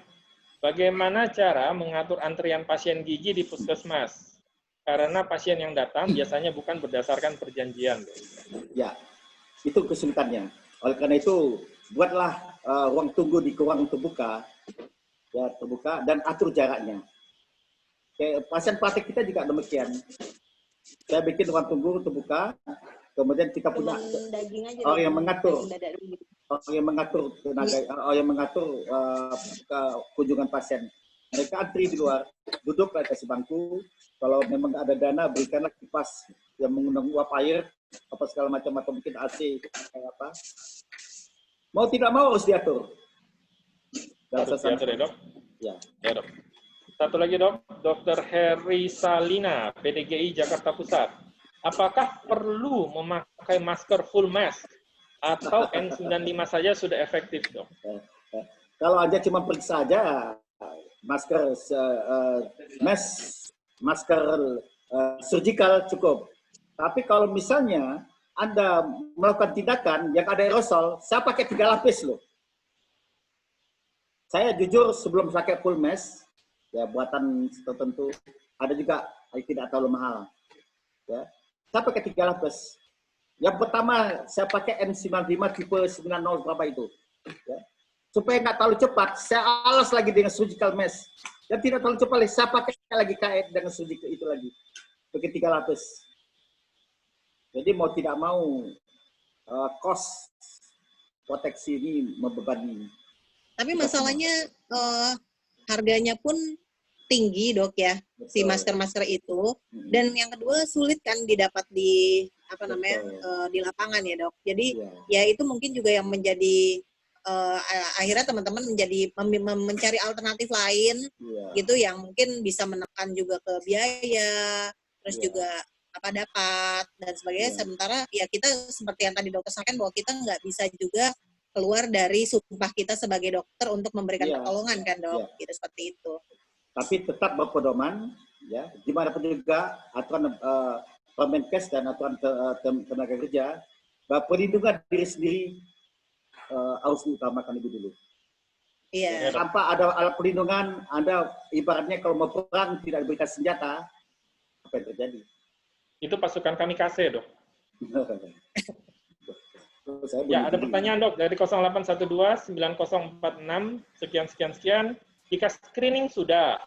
bagaimana cara mengatur antrian pasien gigi di puskesmas? Karena pasien yang datang biasanya bukan berdasarkan perjanjian, Dok. Ya, itu kesulitannya. Oleh karena itu, buatlah ruang tunggu di ruang terbuka, ya terbuka dan atur jaraknya. Kayak pasien praktek kita juga demikian. Saya bikin ruang tunggu terbuka, kemudian kita punya orang yang mengatur, kunjungan pasien. Mereka antri di luar, duduklah kasih bangku. Kalau memang ada dana, berikanlah kipas yang mengundang uap air, apa segala macam atau mungkin AC kayak apa. Mau tidak mau harus diatur. Harus diatur ya, Dok? Ya. Ya, Dok. Satu lagi, Dok. Dr. Heri Salina, PDGI Jakarta Pusat. Apakah perlu memakai masker full mask atau N95 saja sudah efektif, Dok? Kalau aja cuma periksa aja, masker masker surgical cukup. Tapi kalau misalnya Anda melakukan tindakan yang ada aerosol, saya pakai 3 lapis loh. Saya jujur sebelum pakai full mask, ya buatan tertentu, ada juga tidak terlalu mahal. Ya, saya pakai 3 lapis. Yang pertama saya pakai N95 tipe 90 berapa itu. Ya. Supaya nggak terlalu cepat, saya alas lagi dengan surgical mask. Dan tidak terlalu cepat, saya pakai lagi KN dengan surgical itu lagi. Pakai 3 lapis. Jadi mau tidak mau, cost proteksi ini membebani. Tapi masalahnya harganya pun tinggi, Dok ya. Betul. Si masker-masker itu. Dan yang kedua sulit kan didapat di di lapangan ya, Dok. Jadi ya itu mungkin juga yang menjadi akhirnya teman-teman menjadi mencari alternatif lain gitu yang mungkin bisa menekan juga ke biaya, terus juga dapat dan sebagainya. Sementara ya kita seperti yang tadi dokter sampaikan bahwa kita nggak bisa juga keluar dari sumpah kita sebagai dokter untuk memberikan pertolongan kan, Dok, gitu seperti itu. Tapi tetap berpedoman, ya, gimana pun juga aturan Permenkes dan aturan tenaga kerja, bahwa perlindungan diri sendiri harus diutamakan lebih dulu. Iya. Tanpa ada alat perlindungan, Anda ibaratnya kalau mau perang tidak diberikan senjata, apa yang terjadi? Itu pasukan kamikaze, Dok. Ya, ada pertanyaan, Dok, dari 0812-9046, sekian. Jika screening sudah,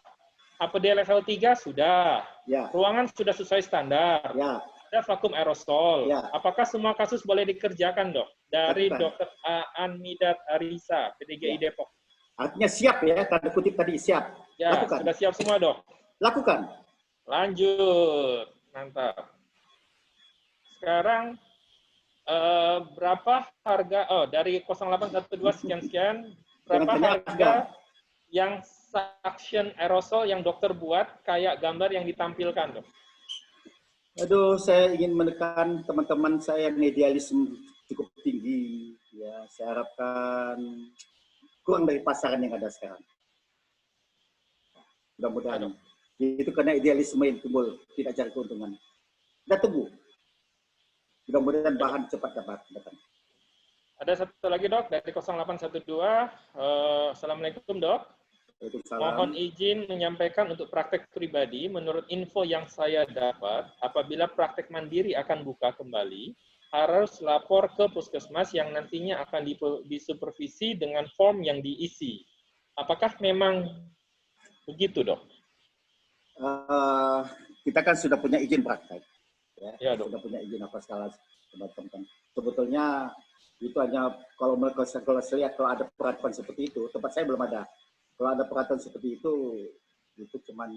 APD level 3 sudah, ruangan sudah sesuai standar, ada vakum aerosol, apakah semua kasus boleh dikerjakan, Dok? dari Lakukan. Dr. Aan Midat Arisa, PDGI Depok. Artinya siap ya, tanda kutip tadi siap. Ya, Lakukan. sudah siap semua, Dok. Lakukan. Lanjut. Mantap. Sekarang berapa harga, dari 0812 sekian-sekian, berapa Jangan tanya harga yang suction aerosol yang dokter buat kayak gambar yang ditampilkan, Dok? Aduh, saya ingin menekan teman-teman saya yang idealisme cukup tinggi. Ya, saya harapkan kurang dari pasaran yang ada sekarang. Mudah-mudahan. Itu karena idealisme yang timbul, tidak cari keuntungan. Kita tunggu. Mudah-mudahan bahan cepat dapat datang. Ada satu lagi, Dok, dari 0812. Assalamualaikum, Dok. Mohon izin menyampaikan untuk praktek pribadi, menurut info yang saya dapat, apabila praktek mandiri akan buka kembali, harus lapor ke puskesmas yang nantinya akan disupervisi dengan form yang diisi. Apakah memang begitu, Dok? Kita kan sudah punya izin praktek. Ya, Dok. Sudah punya izin apa segala macam. Sebetulnya itu hanya kalau saya lihat kalau ada peraturan seperti itu, tempat saya belum ada. Kalau ada peraturan seperti itu cuman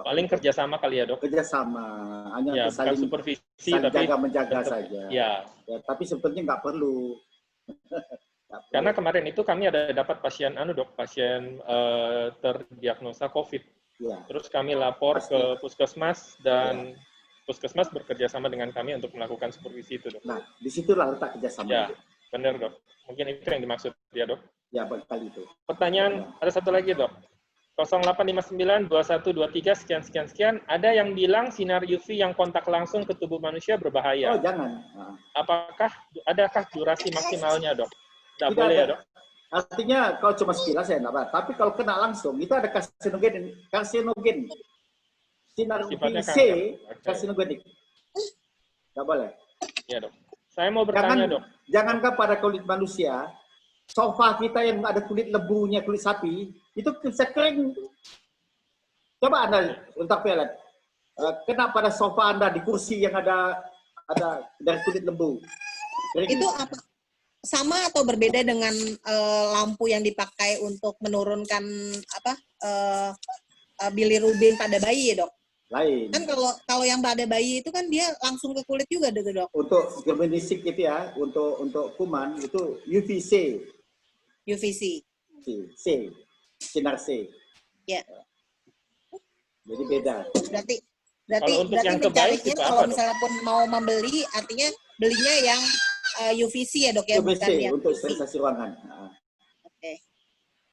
paling kerjasama kali ya, Dok? Kerjasama, hanya ya, saling supervisi, tapi tetap, jaga-menjaga saja. Ya. Ya, tapi sebetulnya nggak perlu. Karena kemarin itu kami ada dapat pasien, Dok, pasien terdiagnosa COVID. Ya. Terus kami lapor ke puskesmas dan puskesmas bekerja sama dengan kami untuk melakukan supervisi itu, Dok. Nah, disitulah letak kerjasama. Ya, benar, Dok. Mungkin itu yang dimaksud ya, Dok. Ya, kali itu. Pertanyaan ada satu lagi, Dok. 08592123 sekian. Ada yang bilang sinar UV yang kontak langsung ke tubuh manusia berbahaya. Oh, jangan. Adakah durasi maksimalnya, Dok? Tidak Tidak boleh ada. Ya, Dok? Artinya kalau cuma sekilas ya enggak apa. Tapi kalau kena langsung itu ada karsinogen. Sinar UVC karsinogenik. Enggak boleh. Ya, Dok. Saya mau bertanya, Dok. Jangankan pada kulit manusia, sofa kita yang ada kulit lembunya, kulit sapi, itu bisa kering. Coba Anda untuk pelet. Kena pada sofa Anda di kursi yang ada dari kulit lembu. Kering. Itu apa? Sama atau berbeda dengan lampu yang dipakai untuk menurunkan bilirubin pada bayi, ya, Dok? Lain. Kan kalau yang pada bayi itu kan dia langsung ke kulit juga, Dok. Untuk germinisik itu ya, untuk kuman itu UVC. UVC. C. Sinar C. Ya. Jadi beda. Berarti kalau untuk yang mencarinya kalau apa, misalnya pun mau membeli, artinya belinya yang UVC ya, Dok, ya, UVC bukan yang untuk UV. sterilisasi ruangan. Oke.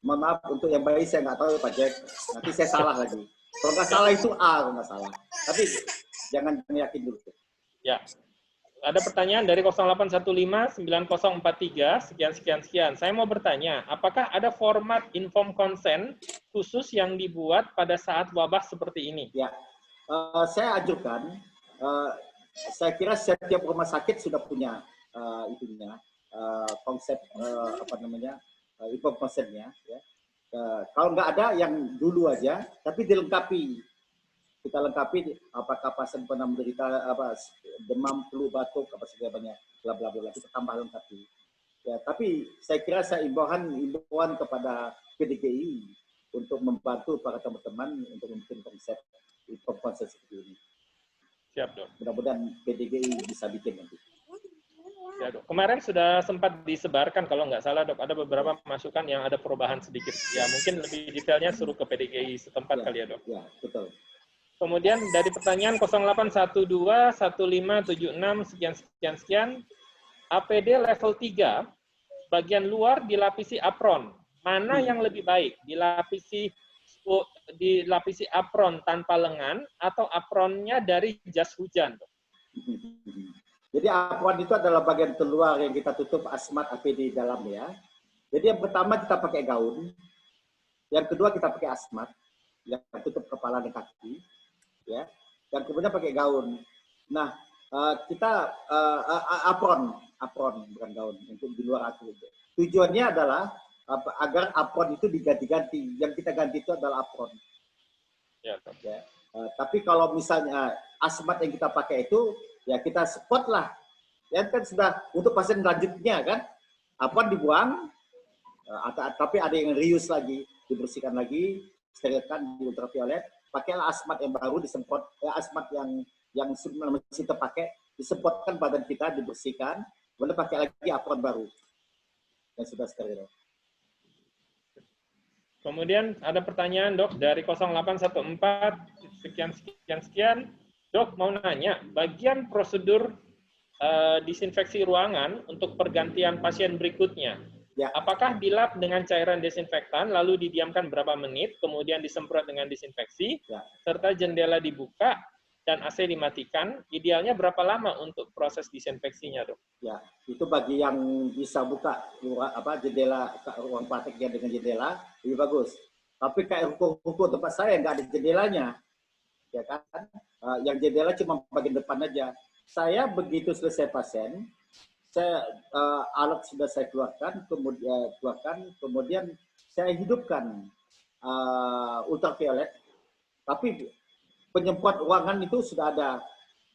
Mohon maaf untuk yang bayi saya nggak tahu Pak Jack. Nanti saya salah lagi. Kalau nggak salah itu A, kalau nggak salah. Tapi jangan yakin dulu. Ya. Ada pertanyaan dari 08159043 sekian. Saya mau bertanya, apakah ada format inform consent khusus yang dibuat pada saat wabah seperti ini? Ya, saya ajukan. Saya kira setiap rumah sakit sudah punya konsep inform consent-nya. Ya. Kalau nggak ada, yang dulu aja, tapi dilengkapi. Kita lengkapi apakah pasien pernah menderita demam, flu, batuk, apa segalanya, bla bla bla, kita tambah lengkapi. Ya, tapi saya kira imbauan kepada PDGI untuk membantu para teman-teman untuk membuat konsep seperti ini. Siap, Dok. Mudah-mudahan PDGI bisa bikin nanti. Ya, Dok. Kemarin sudah sempat disebarkan kalau nggak salah, Dok, ada beberapa masukan yang ada perubahan sedikit. Ya, mungkin lebih detailnya suruh ke PDGI setempat kali ya, Dok. Ya, betul. Kemudian dari pertanyaan 08121576 sekian. APD level 3, bagian luar dilapisi apron. Mana yang lebih baik? Dilapisi apron tanpa lengan atau apronnya dari jas hujan? Jadi apron itu adalah bagian terluar yang kita tutup asmat APD di dalam ya. Jadi yang pertama kita pakai gaun. Yang kedua kita pakai asmat yang tutup kepala dan kaki. Ya, dan kemudian pakai gaun. Nah, kita apron bukan gaun untuk di luar aku. Tujuannya adalah agar apron itu diganti-ganti. Yang kita ganti itu adalah apron. Ya. Tapi kalau misalnya asmat yang kita pakai itu, ya kita spot lah Ya kan sudah untuk pasien lanjutnya kan, apa dibuang, tapi ada yang reuse lagi, dibersihkan lagi, sterilkan di ultraviolet, pakailah asmat yang baru disemprot, asmat yang masih terpakai, disemprotkan badan kita, dibersihkan, kemudian pakai lagi apron baru yang sudah steril. Kemudian ada pertanyaan dok dari 0814 sekian. Dok mau nanya, bagian prosedur disinfeksi ruangan untuk pergantian pasien berikutnya. Ya. Apakah dilap dengan cairan desinfektan, lalu didiamkan berapa menit, kemudian disemprot dengan disinfeksi, Ya. serta jendela dibuka dan AC dimatikan, idealnya berapa lama untuk proses disinfeksinya, dok? Ya, itu bagi yang bisa buka jendela ruang prakteknya dengan jendela lebih bagus. Tapi kayak ruko tempat saya nggak ada jendelanya, ya kan? Yang jendela cuma bagian depan aja. Saya begitu selesai pasien, alat sudah saya keluarkan, kemudian saya hidupkan ultraviolet, tapi penyemprot ruangan itu sudah ada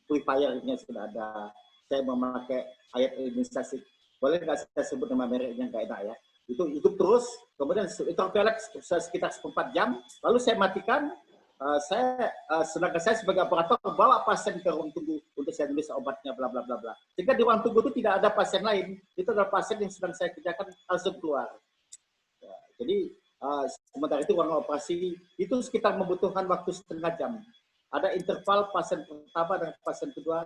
purifier-nya, sudah ada. Saya memakai ayat administrasi. Boleh nggak saya sebut nama mereknya, nggak enak ya. Itu hidup terus, kemudian ultraviolet sekitar 4 jam, lalu saya matikan. Sedangkan saya sebagai operator bawa pasien ke ruang tunggu untuk saya tulis obatnya, bla bla bla bla. Sehingga di ruang tunggu itu tidak ada pasien lain, itu adalah pasien yang sedang saya kerjakan langsung keluar. Ya, jadi sementara itu ruang operasi itu sekitar membutuhkan waktu setengah jam. Ada interval pasien pertama dan pasien kedua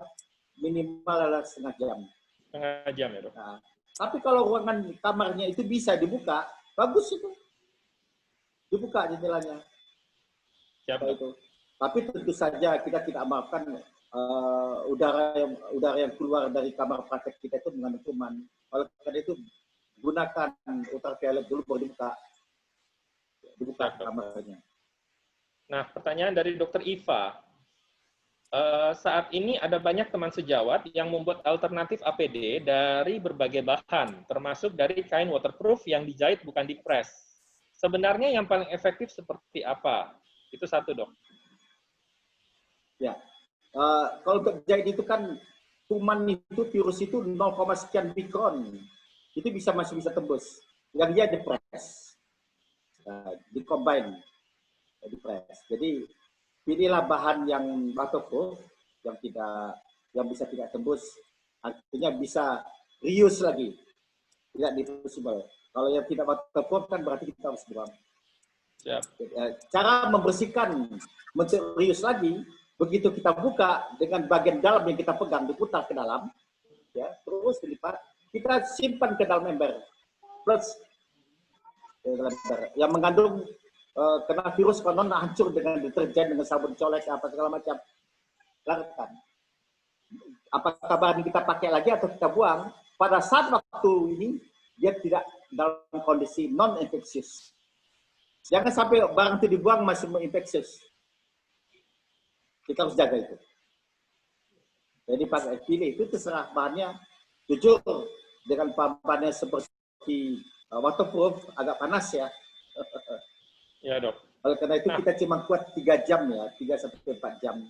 minimal adalah setengah jam. Setengah jam ya dok. Nah, tapi kalau ruangan kamarnya itu bisa dibuka, bagus itu, dibuka jendelanya. Siapa itu. Tapi tentu saja kita tidak maafkan udara yang keluar dari kamar praktek kita itu mengandung kuman. Oleh karena itu gunakan ultraviolet dulu baru dibuka kamarnya. Nah, pertanyaan dari Dr. Iva. Saat ini ada banyak teman sejawat yang membuat alternatif APD dari berbagai bahan, termasuk dari kain waterproof yang dijahit bukan dipres. Sebenarnya yang paling efektif seperti apa? Itu satu, dok. Ya, kalau untuk jahit itu kan kuman itu, virus itu 0, sekian mikron, itu masih bisa tembus. Yang dia dipres, dipres. Jadi pilihlah bahan yang waterproof, yang bisa tidak tembus, artinya bisa reuse lagi, tidak diffusible. Kalau yang tidak waterproof kan berarti kita harus buang. Cara membersihkan, reuse lagi, begitu kita buka dengan bagian dalam yang kita pegang diputar ke dalam, ya, terus dilipat, kita simpan ke dalam ember, plus yang mengandung kena virus konon hancur dengan deterjen, dengan sabun colek, apa segala macam, larutkan. Apakah bahan kita pakai lagi atau kita buang? Pada saat waktu ini dia tidak dalam kondisi non-infeksius. Jangan sampai barang itu dibuang masih infeksius. Kita harus jaga itu. Jadi pilih itu terserah bahannya. Jujur dengan bahannya seperti waterproof agak panas ya. Ya dok. Oleh karena itu kita cuma kuat 3 jam ya, 3 sampai 4 jam.